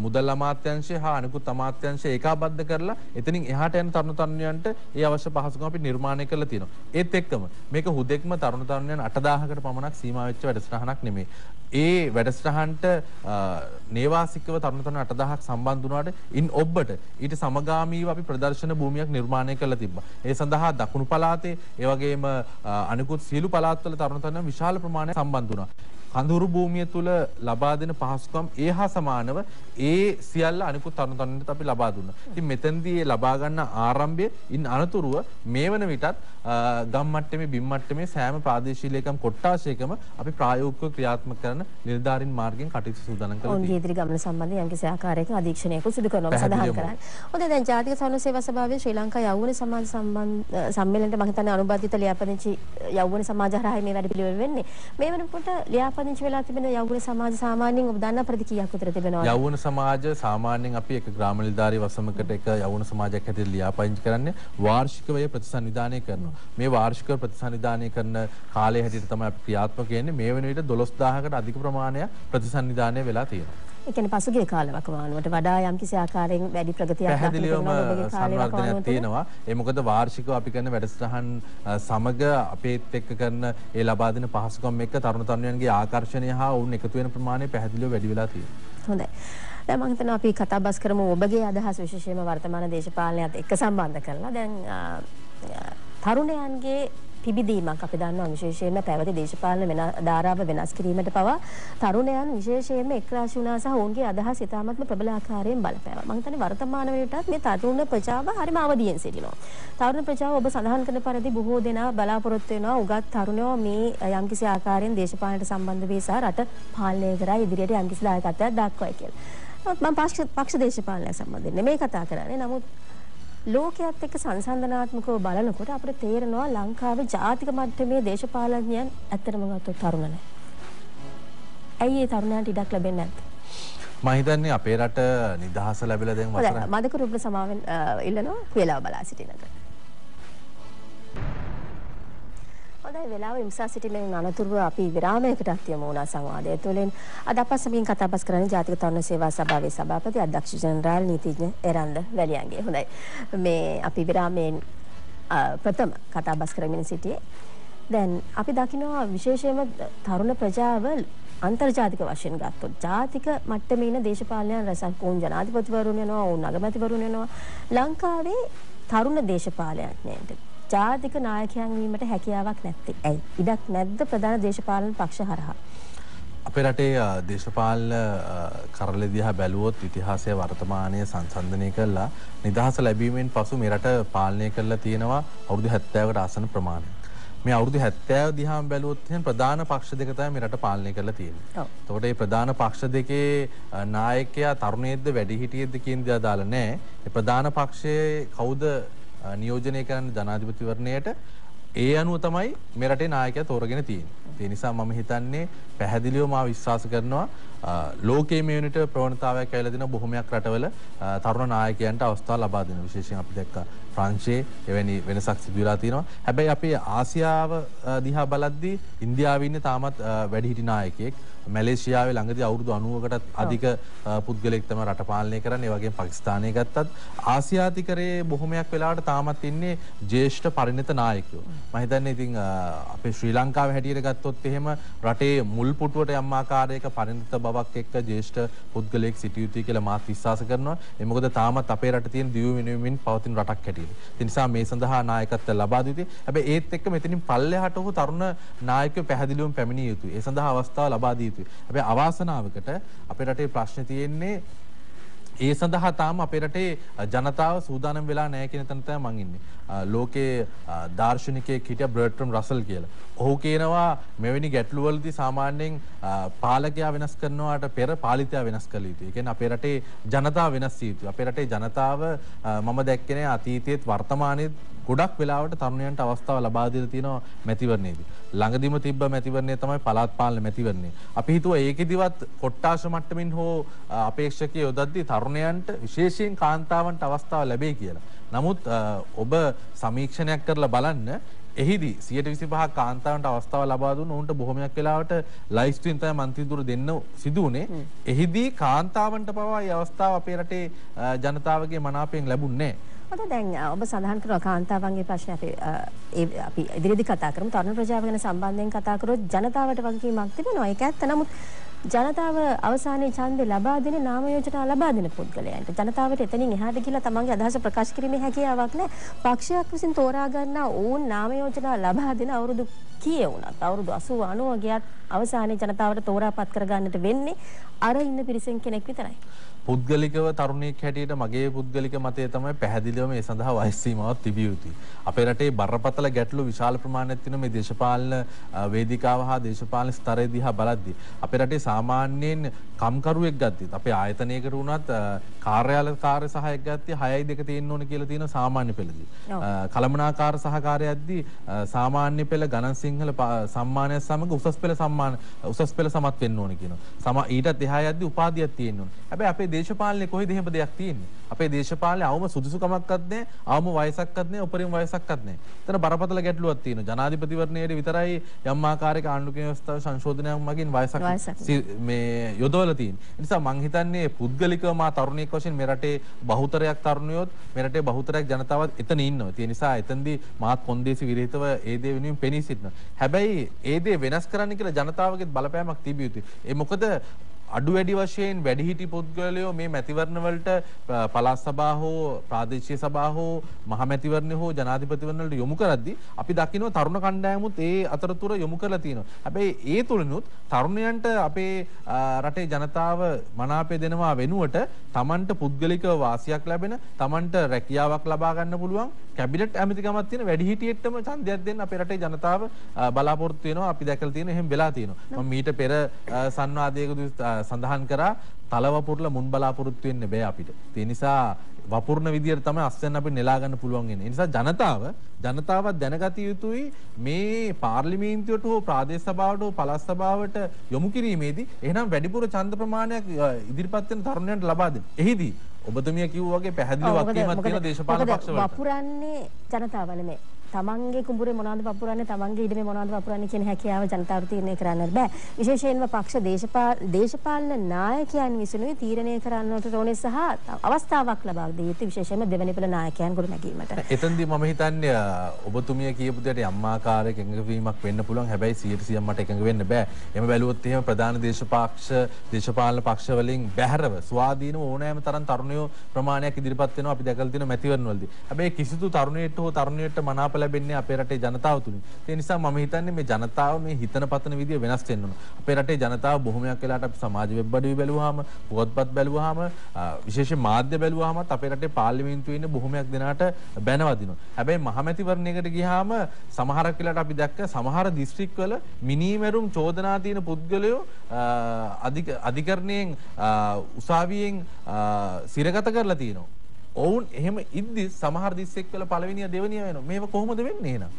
Speaker 2: මුදල් අමාත්‍යාංශය හා අනිකුත් අමාත්‍යාංශය ඒකාබද්ධ කරලා එතනින් එහාට යන තරුණ තරුණියන්ට ඒ අවශ්‍ය පහසුකම් අපි නිර්මාණය කරලා තියෙනවා. ඒත් එක්කම මේක හුදෙක්ම තරුණ තරුණියන් 8000කට පමණක් සීමා වෙච්ච වැඩසටහනක් නෙමෙයි. ඒ වැඩසටහනට නේවාසිකව තරුණ තරුණ 8000ක් සම්බන්ධ වුණාට ඉන් ඔබට ඊට සමගාමීව අපි ප්‍රදර්ශන භූමියක් නිර්මාණය කරලා තිබ්බා. ඒ සඳහා දකුණු පළාතේ ඒ වගේම අනිකුත් සියලු පළාත්වල තරුණ තරුණයන් විශාල ප්‍රමාණයක් සම්බන්ධ වුණා. කඳුරු භූමිය තුල ලබා දෙන පහසුකම් ඒ හා සමානව ඒ සියල්ල අනිකුත් තරුණ තරුණියන්ට අපි ලබා දුන්නා. ඉතින් මෙතෙන්දී ඒ ලබා ගන්න ආරම්භය ඉන් අනතුරුව මේ වන විටත් ගම් මට්ටමේ බිම් මට්ටමේ සෑම ප්‍රාදේශීය ලේකම් කොට්ටාශයකම අපි ප්‍රායෝගිකව ක්‍රියාත්මක කරන නිලධාරීන් මාර්ගයෙන් කටයුතු සූදානම් කරලා
Speaker 1: තියෙනවා. ඉදිරි ගමන සම්බන්ධයෙන් යම්කිසි ආකාරයක අධීක්ෂණයක් සිදු කරනවා සඳහන් කරන්නේ. හොඳයි දැන් ජාතික තරුණ සේවා සභාවේ ශ්‍රී ලංකා යෞවන සමාජ සම්මේලනයේ මම හිතන්නේ අනුබද්ධිත ලියාපදිංචි යෞවන සමාජ හරහා මේ වැඩ පිළිවෙල වෙන්නේ. මේ වෙනකොට ලියාපදිංචි වෙලා තිබෙන යෞවන සමාජ සාමාන්‍යයෙන් ඔබ දන්නා ප්‍රති කීයක් විතර තිබෙනවද?
Speaker 2: යෞවන සමාජ සාමාන්‍යයෙන් අපි එක ග්‍රාම නිලධාරී වසමකට එක යෞවන සමාජයක් හැටියට ලියාපදිංචි කරන්නේ වාර්ෂිකව ප්‍රතිසංවිධානය කරනවා. මේ වාර්ෂිකව ප්‍රතිසංවිධානය කරන කාලය හැටියට තමයි අපි ක්‍රියාත්මක වෙන්නේ. මේ වෙන විට 12000කට අධික ප්‍රමාණයක් ප්‍රතිසංවිධානය වෙලා තියෙනවා.
Speaker 1: ඒ කියන්නේ පසුගිය කාලවකවානුවට වඩා යම්කිසි ආකාරයෙන් වැඩි ප්‍රගතියක්
Speaker 2: පැහැදිලිවම සංවර්ධනයක් තියෙනවා. ඒ මොකද වාර්ෂිකව අපි කරන වැඩසටහන් සමග අපේත් එක්ක කරන ඒ ලබා දෙන පහසුකම් එක්ක තරුණ තරුණියන්ගේ ආකර්ෂණය හා වුන් එකතු වෙන ප්‍රමාණය පැහැදිලිව වැඩි වෙලා තියෙනවා.
Speaker 1: හොඳයි. දැන් මම හිතනවා අපි කතා බස් කරමු ඔබගේ අදහස් විශේෂයෙන්ම වර්තමාන දේශපාලනයත් එක්ක සම්බන්ධ කරලා. දැන් තරුණයන්ගේ පිබිදීමක් අපි දන්නවා විශේෂයෙන්ම පැවති දේශපාලන ධාරාව වෙනස් කිරීමට පවා තරුණයන් විශේෂයෙන්ම එක්රාශී වුණා සහ ඔවුන්ගේ අදහස් ඉතාමත්ම ප්‍රබල ආකාරයෙන් බලපෑවා. මම හිතන්නේ වර්තමාන වෙලටත් මේ තරුණ ප්‍රජාව හරිම අවදියෙන් සිටිනවා. තරුණ ප්‍රජාව ඔබ සඳහන් කරන පරිදි බොහෝ දෙනා බලාපොරොත්තු වෙනවා උගත් තරුණයෝ මේ යම්කිසි ආකාරයෙන් දේශපාලනයට සම්බන්ධ වී සහ රට පාලනය කරා ඉදිරියට යම්කිසි දායකත්වයක් දක්වයි කියලා. නමුත් මම පක්ෂ දේශපාලනය සම්බන්ධයෙන් නෙමෙයි කතා කරන්නේ. නමුත් ලෝකයේත් එක්ක සංසන්දනාත්මකව බලනකොට අපිට තේරෙනවා ලංකාවේ ජාතික මට්ටමේ දේශපාලඥයන් ඇත්තටම ගත්තොත් තරුණ නැහැ. ඇයි ඒ තරුණයන්ට ඉඩක් ලැබෙන්නේ නැත්තේ?
Speaker 2: මම හිතන්නේ අපේ රට නිදහස ලැබිලා දැන් වසර
Speaker 1: මදකරු ඔබ සමාවෙන් ඉල්ලනවා වේලාව බලා සිටිනට. හොඳයි වෙලාව ඉම්සා සිටින අනතුරුව අපි විරාමයකටත් යමු වුණා සංවාදය තුළින්. අද අප සමගින් කතා බස් කරන්නේ ජාතික තරුණ සේවා සභාවේ සභාපති අධ්‍යක්ෂ ජෙනරාල් නීතිඥ එරන්ද වැලියන්ගේ. හොඳයි. මේ අපි විරාමයෙන් ප්‍රථම කතා බස් කරමින් සිටියේ. දැන් අපි දකිනවා විශේෂයෙන්ම තරුණ ප්‍රජාව අන්තර්ජාතික වශයෙන් ගත්තොත් ජාතික මට්ටමේ ඉන්න දේශපාලනයන් රැසක් වුන් ජනාධිපතිවරුන් වෙනවා වුන් අගමැතිවරුන් වෙනවා ලංකාවේ තරුණ දේශපාලනඥයන්ට ජාතික නායකයන් වීමට හැකියාවක් නැත්තේ ඇයි ඉඩක් නැද්ද ප්‍රධාන දේශපාලන පක්ෂ හරහා
Speaker 2: අපේ රටේ දේශපාලන කරල දිහා බැලුවොත් ඉතිහාසය වර්තමානය සංසන්දනය කළා නිදහස ලැබීමෙන් පසු මේ රට පාලනය කරලා තියෙනවා අවුරුදු 70කට ආසන්න ප්‍රමාණයක්. මේ අවුරුදු 70 දිහාම බැලුවොත් එහෙනම් ප්‍රධාන පක්ෂ දෙක තමයි මේ රට පාලනය කරලා තියෙන්නේ. එතකොට මේ ප්‍රධාන පක්ෂ දෙකේ නායකයා තරුණයෙක්ද වැඩිහිටියෙක්ද කියන දේ අදාළ නැහැ. මේ ප්‍රධාන පක්ෂයේ කවුද නියෝජනය කරන්න ජනාධිපතිවරණයට ඒ අනුව තමයි මේ රටේ නායකයා තෝරගෙන තියෙන්නේ. ඒ නිසා මම හිතන්නේ පැහැදිලිව මා විශ්වාස කරනවා ලෝකයේ මේ වෙනට ප්‍රවණතාවයක් ඇවිල්ලා දෙන බොහොමයක් රටවල තරුණ නායකයන්ට අවස්ථාව ලබා දෙන විශේෂයෙන් අපි දැක්කා ප්‍රංශයේ එවැනි වෙනසක් සිදු වෙලා තියෙනවා. හැබැයි අපේ ආසියාව දිහා බලද්දී ඉන්දියාවේ ඉන්නේ තාමත් වැඩිහිටි නායකයෙක්. මැලේසියාවේ ළඟදී අවුරුදු 90කටත් අධික පුද්ගලයෙක් තමයි රට පාලනය කරන්නේ. ඒ වගේම පාකිස්තානයේ ගත්තත් ආසියාතිකරයේ බොහොමයක් වෙලාවට තාමත් ඉන්නේ ජ්‍යෙෂ්ඨ පරිණත නායකයෝ. මම හිතන්නේ ඉතින් අපේ ශ්‍රී ලංකාවේ හැටියට ගත්තොත් එහෙම රටේ මුල් පුටුවට යම් ආකාරයක පරිණත බවක් එක්ක ජ්‍යෙෂ්ඨ පුද්ගලයෙක් සිටිය යුතුයි කියලා මාත් විශ්වාස කරනවා. ඒ මොකද තාමත් අපේ රටේ තියෙන දියුණු වෙනුවෙන් පවතින රටක් හැටියට. ඒ නිසා මේ සඳහා නායකත්වය ලබා දී. හැබැයි ඒත් එක්ක මෙතනින් පල්ලෙහාට ඔහු තරුණ නායකයෝ පැහැදිලිවම පැමිණිය යුතුයි. ඒ සඳහා අවස්ථාව ලබා දී යුතුයි. හැබැයි අවාසනාවකට අපේ රටේ ප්‍රශ්නේ තියෙන්නේ ඒ සඳහා තාම අපේ රටේ ජනතාව සූදානම් වෙලා නැහැ කියන තැන තමයි මං ඉන්නේ. ලෝකයේ දාර්ශනිකයෙක් හිටියා බර්ට්‍රම් රසල් කියලා. ඔහු කියනවා මෙවැනි ගැටලු වලදී සාමාන්‍යයෙන් පාලකයා වෙනස් කරනවාට පෙර පාලිතයා වෙනස් කළ යුතුයි. ඒ කියන්නේ අපේ රටේ ජනතාව වෙනස් විය යුතුයි. අපේ රටේ ජනතාව මම දැක්කේ නෑ අතීතයේත් වර්තමානයේත් ගොඩක් වෙලාවට තරුණයන්ට අවස්ථාව ලබා දීලා තියෙනවා මැතිවරණයේදී. ළඟදිම තිබ්බ මැතිවරණය තමයි පළාත් පාලන මැතිවරණය. අපි හිතුවා ඒකෙදිවත් කොට්ටාශ මට්ටමින් හෝ අපේක්ෂකයෝ යොදද්දී තරුණයන්ට විශේෂයෙන් කාන්තාවන්ට අවස්ථාව ලැබෙයි කියලා. නමුත් ඔබ සමීක්ෂණයක් කරලා බලන්න එහිදී 125ක් කාන්තාවන්ට අවස්ථාව ලබා දුන්න උන්ට බොහොමයක් වෙලාවට ලයිස්ට්‍රීම් තමයි මන්ත්‍රීදුර දෙන්න සිදු වුණේ. එහිදී කාන්තාවන්ට පවා මේ අවස්ථාව අපේ රටේ ජනතාවගේ මනාපයෙන් ලැබුණේ නැහැ.
Speaker 1: දැන් ඔබ සඳහන් කරන කාන්තාවන්ගේ ප්‍රශ්න අපි ඉදිරියේදී කතා කරමු. තරුණ ප්‍රජාව ගැන සම්බන්ධයෙන් කතා කරොත් ජනතාවට වගකීමක් තිබෙනවා. ඒක ඇත්ත. නමුත් ජනතාව අවසානයේ ඡන්දේ ලබා දෙන නාම යෝජනා ලබා දෙන පුද්ගලයන්ට ජනතාවට එතනින් එහාට ගිහිලා තමන්ගේ අදහස ප්‍රකාශ කිරීමේ හැකියාවක් නැහැ. පක්ෂයක් විසින් තෝරා ගන්නා ඕන් නාම යෝජනා ලබා දෙන අවුරුදු කීය වුණත් අවුරුදු 80 90 ගියත් අවසානයේ ජනතාවට තෝරාපත් කරගන්නට වෙන්නේ අර ඉන්න පිරිසෙන් කෙනෙක් විතරයි.
Speaker 2: පුද්ගලිකව තරුණයෙක් හැටියට මගේ පුද්ගලික මතය තමයි පැහැදිලිවම මේ සඳහා වයස් සීමාවක් තිබිය යුතුයි. අපේ රටේ බරපතල ගැටලු විශාල ප්‍රමාණයක් තියෙන මේ දේශපාලන වේදිකාව හා දේශපාලන ස්තරය දිහා බලද්දී අපේ රටේ සාමාන්‍යයෙන් කම්කරුවෙක් ගත්තත් අපේ ආයතනයකට වුණත් කාර්යාල කාර්ය සහායක් ගත්තී 6.2 තියෙන්න ඕන කියලා තියෙන සාමාන්‍ය පෙළදී. කළමනාකාර සහකාරයක්දී සාමාන්‍ය පෙළ ගණන් සිංහල සම්මානය සමග උසස් පෙළ සමත් වෙන්න ඕන කියනවා. ඊටත් එහා යද්දී උපාධියක් තියෙන්න ඕන. හැබැයි අපේ දේශපාලනේ කොහෙද එහෙම දෙයක් තියෙන්නේ? අපේ දේශපාලනේ අවම සුදුසුකමක්වත් නැහැ, අවම වයසක්වත් නැහැ, උපරිම වයසක්වත් නැහැ. ඒතර බරපතල ගැටලුවක් තියෙනවා. ජනාධිපතිවරණයේ විතරයි යම් ආකාරයක ආණ්ඩුක්‍රම ව්‍යවස්ථාව සංශෝධනයක් මගින් වයසක් මේ යොදවලා තියෙන්නේ. ඒ නිසා මම හිතන්නේ පුද්ගලිකව මා තරුණයෙක් වශයෙන් මේ රටේ බහුතරයක් තරුණයොත් මේ රටේ බහුතරයක් ජනතාවත් එතන ඉන්නවා. ඒ නිසා එතනදී මාත් කොන්දේසි විරහිතව ඒ දේ වෙනුවෙන් පෙනී සිටිනවා. හැබැයි ඒ දේ වෙනස් කරන්න කියලා ජනතාවගේ බලපෑමක් තිබිය යුතුයි. ඒ මොකද අඩු වැඩි වශයෙන් වැඩිහිටි පුද්ගලයෝ මේ මැතිවරණ වලට පළාත් සභා හෝ ප්‍රාදේශීය සභා හෝ මහ මැතිවරණ හෝ ජනාධිපතිවරණ වලට යොමු කරද්දී අපි දකිනවා තරුණ කණ්ඩායමුත් ඒ අතරතුර යොමු කරලා තියෙනවා. හැබැයි ඒ තුලිනුත් තරුණයන්ට අපේ රටේ ජනතාව මනාපය දෙනවා වෙනුවට Tamanට පුද්ගලික වාසියක් ලැබෙන Tamanට රැකියාවක් ලබා ගන්න පුළුවන් කැබිනට් ඇමතිකමක් තියෙන වැඩිහිටියෙක්ටම ඡන්දයක් දෙන්න අපේ රටේ ජනතාව බලාපොරොත්තු වෙනවා. අපි දැකලා තියෙනවා එහෙම වෙලා තියෙනවා. මම මීට පෙර සංවාදයකදී සඳහන් කරා තල වපුරලා මුන් බලාපොරොත්තු වෙන්න බෑ අපිට. ඒ නිසා වපුරන විදියට තමයි අස්වෙන් අපිට නෙලා ගන්න පුළුවන් වෙන්නේ. ඒ නිසා ජනතාව දැනගත යුතුයි මේ පාර්ලිමේන්තුවට හෝ ප්‍රාදේශ සභාවට හෝ පළාත් සභාවට යොමු කිරීමේදී එහෙනම් වැඩිපුර ඡන්ද ප්‍රමාණයක් ඉදිරිපත් වෙන තරුණයන්ට ලබා දෙන්න. එහිදී ඔබතුමිය කිව්වා වගේ පැහැදිලි වගකීමක් තියෙන දේශපාලන පක්ෂවලට
Speaker 1: වපුරන්නේ ජනතාව නෙමෙයි. තමන්ගේ කුඹුරේ මොනවද වපුරන්නේ තමන්ගේ ඉඩමේ මොනවද වපුරන්නේ කියන හැකියාව ජනතාවට තීරණය කරන්න බෑ. විශේෂයෙන්ම පක්ෂ දේශපාලන නායකයන් විසිනුයි තීරණය කරන්නට ඕනේ සහ අවස්ථාවක් ලබා දී යුතුයි විශේෂයෙන්ම දෙවැනි පෙළ නායකයන් ගොඩනැගීමට.
Speaker 2: එතෙන්දී මම හිතන්නේ ඔබතුමිය කියපු දෙයට යම්මාකාරයක එකඟවීමක් වෙන්න පුළුවන්. හැබැයි 100% මට එකඟ වෙන්න බෑ. එහෙම බැලුවොත් එහෙම ප්‍රධාන දේශපාලන පක්ෂ වලින් බැහැරව ස්වාධීනව ඕනෑම තරම් තරුණයෝ ප්‍රමාණයක් ඉදිරිපත් වෙනවා අපි දැකලා තියෙන මැතිවරණ වලදී. හැබැයි කිසිදු තරුණයෙක්ට හෝ තරුණියට මනාප ලැබෙන්නේ අපේ රටේ ජනතාව තුලින්. ඒ නිසා මම හිතන්නේ මේ ජනතාව මේ හිතන පතන විදිය වෙනස් වෙන්න ඕන. අපේ රටේ ජනතාව බොහොමයක් වෙලාට අපි සමාජ වෙබ් අඩවි බැලුවාම, පුවත්පත් බැලුවාම, විශේෂයෙන් මාධ්‍ය බැලුවාමත් අපේ රටේ පාර්ලිමේන්තුවේ ඉන්න බොහොමයක් දෙනාට බැනවදිනවා. හැබැයි මහමැතිවරණයකට ගියාම සමහරක් වෙලාට අපි දැක්ක සමහර දිස්ත්‍රික්කවල මිනිමෙරුම් චෝදනා තියෙන පුද්ගලයෝ අධිකරණයෙන් උසාවියෙන් සිරගත කරලා තියෙනවා. ඔවුන් එහෙම ඉද්දි සමහර දිස්ත්‍රික්කවල පළවෙනිය දෙවෙනිය වෙනවා. මේව කොහොමද වෙන්නේ එහෙනම්?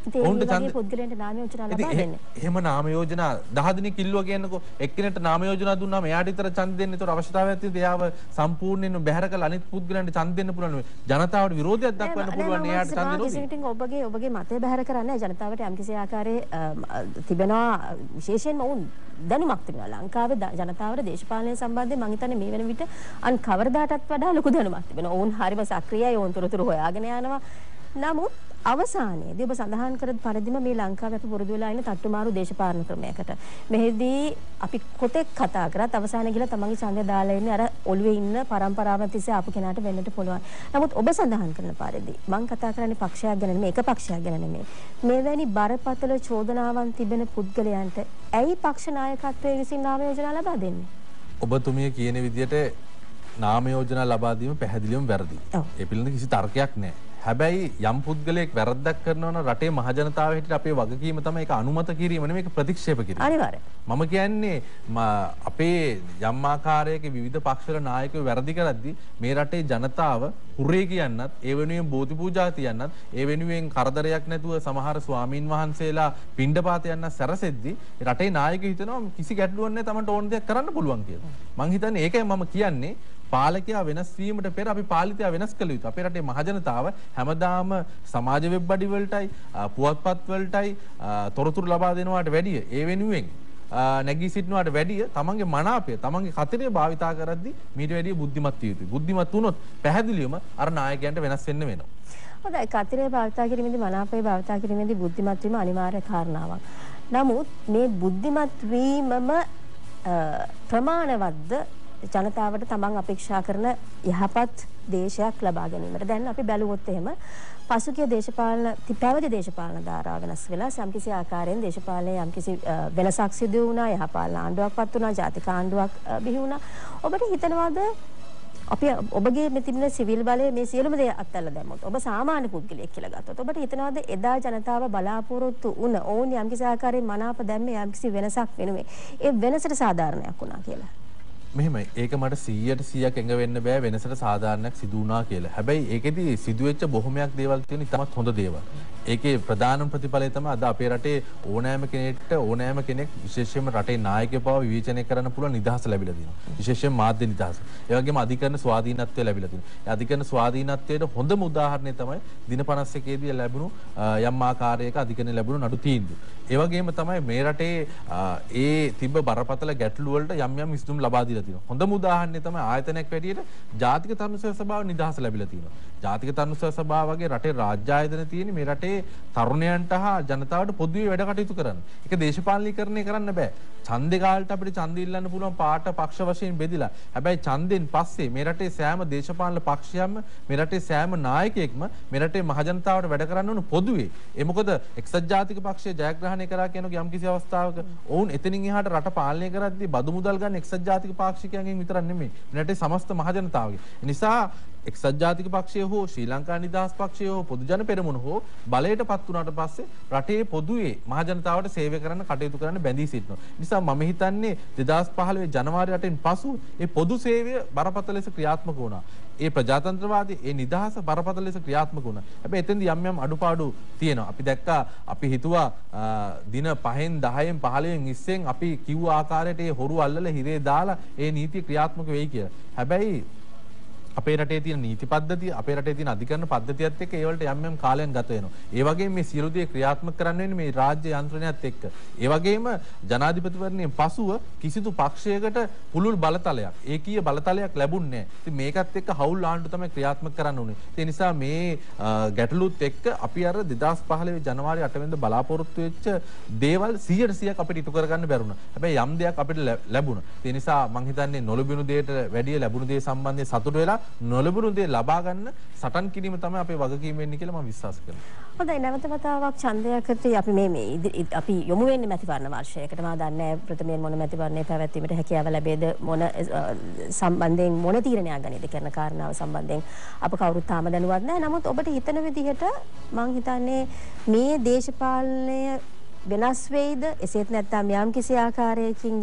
Speaker 1: ඔවුන්ට පුද්ගලයන්ට නාම යෝජනා ලබා දෙන්නේ.
Speaker 2: එහෙම නාම යෝජනා 10 දිනක් කිල්ලුවා කියන්නකෝ. එක්කෙනෙක්ට නාම යෝජනා දුන්නාම එයාට විතර ඡන්ද දෙන්න. ඒතර අවශ්‍යතාවයක් තියෙද්දි එයාව සම්පූර්ණයෙන්ම බැහැර කළ අනිත් පුද්ගලයන්ට ඡන්ද දෙන්න පුළුවන්. ජනතාවට විරෝධයක් දක්වන්න පුළුවන් එයාට ඡන්ද දෙන්න.
Speaker 1: ඔබගේ මතය බැහැර කරන්නේ ජනතාවට යම්කිසි ආකාරයේ තිබෙනවා විශේෂයෙන්ම ඔවුන් දැනුමක් තිබෙනවා. ලංකාවේ ජනතාවට දේශපාලනය සම්බන්ධයෙන් මම හිතන්නේ මේ වෙන විට අන් කවරදාටත් වඩා ලොකු දැනුමක් තිබෙනවා. ඔවුන් හරිම සක්‍රියයි. ඔවුන් තොරතුරු හොයාගෙන යනවා. නමුත් අවසානයේදී ඔබ සඳහන් කරපු පරිදිම මේ ලංකාවේ අපි පුරුදු වෙලා ඉන්න තට්ටුමාරු දේශපාලන ක්‍රමයකට මෙහිදී අපි කොතෙක් කතා කරත් අවසානයේ ගිහලා තමන්ගේ ඡන්දය දාලා ඉන්නේ අර ඔළුවේ ඉන්න පරම්පරාවන් තිස්සේ ආපු කෙනාට වෙන්නට පුළුවන්. නමුත් ඔබ සඳහන් කරන පරිදි මම කතා කරන්නේ පක්ෂයක් ගැන නෙමෙයි, එක පක්ෂයක් ගැන නෙමෙයි. මෙවැනි බරපතල චෝදනාවන් තිබෙන පුද්ගලයන්ට ඇයි පක්ෂ නායකත්වයේ විසින් නාම යෝජනා ලබා දෙන්නේ?
Speaker 2: ඔබතුමිය කියන විදිහට නාම යෝජනා ලබා දීම පැහැදිලිවම වැරදි. ඒ පිළිබඳ කිසි තර්කයක් නැහැ. හැබැයි යම් පුද්ගලයෙක් වැරද්දක් කරනවා නම් රටේ මහ ජනතාව හිටියට අපේ වගකීම තමයි ඒක අනුමත කිරීම නෙමෙයි ඒක ප්‍රතික්ෂේප කිරීම.
Speaker 1: අනිවාර්යයෙන්.
Speaker 2: මම කියන්නේ අපේ යම් ආකාරයක විවිධ පක්ෂවල නායකයෝ වැරදි කරද්දී මේ රටේ ජනතාව හුරේ කියන්නත්, ඒ වෙනුවෙන් බෝධි පූජා තියන්නත්, ඒ වෙනුවෙන් කරදරයක් නැතුව සමහර ස්වාමීන් වහන්සේලා පිණ්ඩපාත යන්න සැරසෙද්දී රටේ නායකයෝ හිතනවා කිසි ගැටලුවක් නැහැ තමන්ට ඕන දෙයක් කරන්න පුළුවන් කියලා. මම හිතන්නේ ඒකයි මම කියන්නේ පාලකයා වෙනස් වීමට පෙර අපි පාලිතයා වෙනස් කළ යුතුයි. අපේ රටේ මහ ජනතාව හැමදාම සමාජ වෙබ් අඩවි වලටයි පුවත්පත් වලටයි තොරතුරු ලබා දෙනවාට වැඩිය ඒ වෙනුවෙන් නැගී සිටිනවාට වැඩිය තමන්ගේ මනාපය තමන්ගේ කතරේ භාවිතා කරද්දී මීට වැඩිය බුද්ධිමත් විය යුතුයි. බුද්ධිමත් වුණොත් පැහැදිලිවම අර නායකයන්ට වෙනස් වෙන්න වෙනවා.
Speaker 1: හොඳයි, කතරේ භාවිතා කිරීමේදී මනාපය භාවිතා කිරීමේදී බුද්ධිමත් වීම අනිවාර්ය කාරණාවක්. නමුත් මේ බුද්ධිමත් වීමම ප්‍රමාණවත්ද ජනතාවට තමන් අපේක්ෂා කරන යහපත් දේශයක් ලබා ගැනීමට? දැන් අපි බැලුවොත් එහෙම පසුගිය පැවති දේශපාලන ධාරාව වෙනස් වෙලා යම්කිසි ආකාරයෙන් දේශපාලනයේ යම්කිසි වෙනසක් සිදු වුණා, යහපාලන ආණ්ඩුවක්පත් වුණා, ජාතික ආණ්ඩුවක් බිහි වුණා. ඔබට හිතනවාද අපි ඔබගේ මේ තිබෙන සිවිල් බලය මේ සියලුම දේ අත්හැරලා දැම්මොත් ඔබ සාමාන්‍ය පුද්ගලයෙක් කියලා ගත්තොත් ඔබට හිතනවාද එදා ජනතාව බලාපොරොත්තු වුණ ඕන් යම්කිසි ආකාරයෙන් මනාප දැම්මේ යම්කිසි වෙනසක් වෙනුවේ ඒ වෙනසට සාධාරණයක් වුණා කියලා?
Speaker 2: මෙහෙමයි. ඒක මට 100% එඟ වෙන්න බෑ වෙනසට සාධාරණයක් සිදු වුණා කියලා. හැබැයි ඒකෙදි සිදුවෙච්ච බොහොමයක් දේවල් තියෙන ඉතාමත් හොඳ දේවල්. ඒකේ ප්‍රධානම ප්‍රතිඵලය තමයි අද අපේ රටේ ඕනෑම කෙනෙක් විශේෂයෙන්ම රටේ නායකයෝ පවා විවේචනය කරන්න පුළුවන් නිදහස ලැබිලා තියෙනවා. විශේෂයෙන් මාධ්‍ය නිදහස. ඒ වගේම අධිකරණ ස්වාධීනත්වය ලැබිලා තියෙනවා. ඒ අධිකරණ ස්වාධීනත්වයට හොඳම උදාහරණය තමයි දින 51 දී ලැබුණු යම් ආකාරයක අධිකරණ ලැබුණු නඩු තීන්දුව. ඒ වගේම තමයි මේ රටේ ඒ තිබ්බ බරපතල ගැටලු වලට යම් විසඳුම් ලබා දීලා තියෙනවා. හොඳම උදාහරණය තමයි ආයතනයක් වැඩියට ජාතික තරුණ සභාව නිදහස ලැබිලා තියෙනවා. ජාතික තරුණ සභාව වගේ රටේ රාජ්‍ය ආයතන තියෙන මේ රටේ තරුණයන්ට හා ජනතාවට පොදුවේ වැඩ කටයුතු කරන්න. ඒක දේශපාලනීකරණය කරන්න බෑ. ඡන්දේ කාලට අපිට ඡන්ද ඉල්ලන්න පුළුවන් පාට පක්ෂ වශයෙන් බෙදිලා. හැබැයි ඡන්දෙන් පස්සේ මේ රටේ සෑම දේශපාලන පක්ෂයක්ම මේ රටේ සෑම නායකයෙක්ම මේ රටේ මහ ජනතාවට වැඩ කරන්න ඕන පොදුවේ. ඒ මොකද එක්සත් ජාතික පක්ෂය ජයග්‍රහණය කරා කියනක යම්කිසි අවස්ථාවක ඔවුන් එතනින් එහාට රට පාලනය කරද්දී බදු මුදල් ගන්න එක්සත් ජාතික පාක්ෂිකයන්ගෙන් විතරක් නෙමෙයි. මේ රටේ සමස්ත මහ ජනතාවගේ. ඒ නිසා එක්සත් ජාතික පක්ෂය හෝ ශ්‍රී ලංකා නිදහස් පක්ෂය හෝ පොදු ජන පෙරමුණ හෝ බලයටපත් වුණාට පස්සේ රටේ පොදුවේ මහ ජනතාවට සේවය කරන්න කටයුතු කරන්න බැඳී සිටිනවා. නිසා මම හිතන්නේ 2015 ජනවාරි 8 පසු මේ පොදු සේවය බරපතල ලෙස ක්‍රියාත්මක වුණා. ඒ ප්‍රජාතන්ත්‍රවාදී ඒ නිදහස බරපතල ලෙස ක්‍රියාත්මක වුණා. හැබැයි එතෙන්දී යම් අඩුපාඩු තියෙනවා. අපි දැක්කා අපි හිතුවා දින 5න් 10න් 15න් 20න් අපි කිව්ව ආකාරයට ඒ හොරු අල්ලලා හිරේ දාලා ඒ නීතිය ක්‍රියාත්මක වෙයි කියලා. හැබැයි අපේ රටේ තියෙන නීති පද්ධතිය, අපේ රටේ තියෙන අධිකරණ පද්ධතියත් එක්ක ඒ වලට යම් කාලයක් ගත වෙනවා. ඒ වගේම මේ සියලු දේ ක්‍රියාත්මක කරන්න වෙන්නේ මේ රාජ්‍ය යන්ත්‍රණයත් එක්ක. ඒ වගේම ජනාධිපතිවරණයෙන් පසුව කිසිදු පක්ෂයකට පුළුල් බලතලයක්, ඒකීය බලතලයක් ලැබුණේ නැහැ. ඉතින් මේකත් එක්ක හවුල් ආණ්ඩු තමයි ක්‍රියාත්මක කරන්න උනේ. ඒ නිසා මේ ගැටලුත් එක්ක අපි අර 2015 ජනවාරි 8 වෙනිදා බලාපොරොත්තු වෙච්ච දේවල් 100% අපිට ඉටු කරගන්න බැරුණා. හැබැයි යම් දෙයක් අපිට ලැබුණා. ඒ නිසා මම හිතන්නේ නොලැබුණු දෙයට වැඩිය ලැබුණු දේ සම්බන්ධයෙන් සතුටු වෙලා නොලැබුණු දේ ලබා ගන්න සටන් කිරීම තමයි අපේ වගකීම වෙන්නේ කියලා මම විශ්වාස කරනවා.
Speaker 1: හොඳයි, නැවත වතාවක් ඡන්දයකට අපි අපි යොමු වෙන්නේ මැතිවරණ වර්ෂයකට. මම දන්නේ ප්‍රථමයෙන් මොන මැතිවරණයේ පැවැත්වීමට හැකියාව ලැබෙද, මොන සම්බන්ධයෙන් මොන තීරණයක් ගන්නේද කරන කාරණාව සම්බන්ධයෙන් අප කවුරුත් තාම දැනුවත් නැහැ. නමුත් ඔබට හිතන විදිහට මම හිතන්නේ මේ දේශපාලනය වෙනස් වෙයිද? එසේත් නැත්නම් යම් කිසි ආකාරයකින්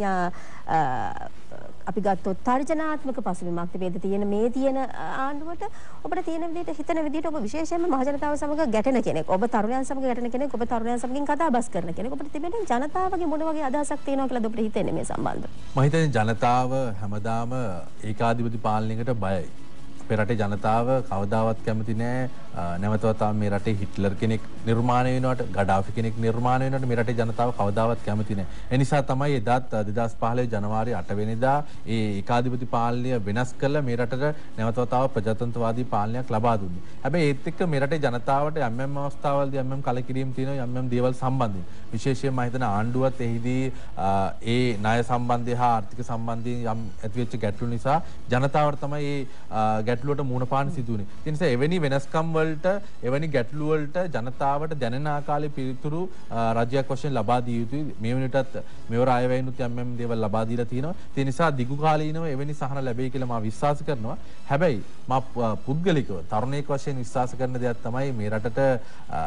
Speaker 1: අපි ගත්තොත් තර්ජනාත්මක පසුබිමක් තිබෙද තියෙන මේ තියෙන ආණ්ඩුවට ඔබට තියෙන විදිහට හිතන විදිහට ඔබ විශේෂයෙන්ම මහජනතාව සමග ගැටෙන කෙනෙක්, ඔබ තරුණයන් සමග ගැටෙන කෙනෙක්, ඔබ තරුණයන් සමගින් කතා බස් කරන කෙනෙක්, ඔබට තිබෙන ජනතාවගේ මොන වගේ අදහසක් තියෙනවා කියලාද ඔබට හිතෙන්නේ මේ සම්බන්ධව?
Speaker 2: මම හිතන්නේ ජනතාව හැමදාම ඒකාධිපති පාලනයකට බයයි. අපේ රටේ ජනතාව කවදාවත් කැමති නෑ නැවත වතාවක් මේ රටේ හිට්ලර් කෙනෙක් නිර්මාණය වෙනවට, ගඩාෆි කෙනෙක් නිර්මාණය වෙනවට මේ රටේ ජනතාව කවදාවත් කැමති නෑ. ඒ නිසා තමයි එදාත් 2015 ජනවාරි 8 වෙනිදා ඒ ඒකාධිපති පාලනය වෙනස් කරලා මේ රටට නැවත වතාවක් ප්‍රජාතන්ත්‍රවාදී පාලනයක් ලබා දුන්නේ. හැබැයි ඒත් එක්ක මේ රටේ ජනතාවට යම් අවස්ථාවලදී යම් කලකිරීම් තියෙනවා, යම් දේවල් සම්බන්ධයෙන්. විශේෂයෙන්ම මම හිතන ආණ්ඩුවත් එහිදී ඒ ණය සම්බන්ධය හා ආර්ථික සම්බන්ධයෙන් යම් ඇතිවෙච්ච ගැටලු නිසා ජනතාවට තමයි මේ ගැටලුවට මුහුණ පාන්න සිදු වුණේ. ඒ නිසා එවැනි වෙනස්කම් වලට, එවැනි ගැටලු වලට ජනතාවට දැනෙන ආකාරයේ පිළිතුරු රාජ්‍යයක් වශයෙන් ලබා දිය යුතුයි. මේ වෙනටත් මෙවර අයවැයෙනුත් යම් දේවල් ලබා දීලා තියෙනවා. ඒ නිසා දිගු කාලීනව එවැනි සහන ලැබෙයි කියලා මම විශ්වාස කරනවා. හැබැයි මම පුද්ගලිකව තරුණයෙක් වශයෙන් විශ්වාස කරන දෙයක් තමයි මේ රටට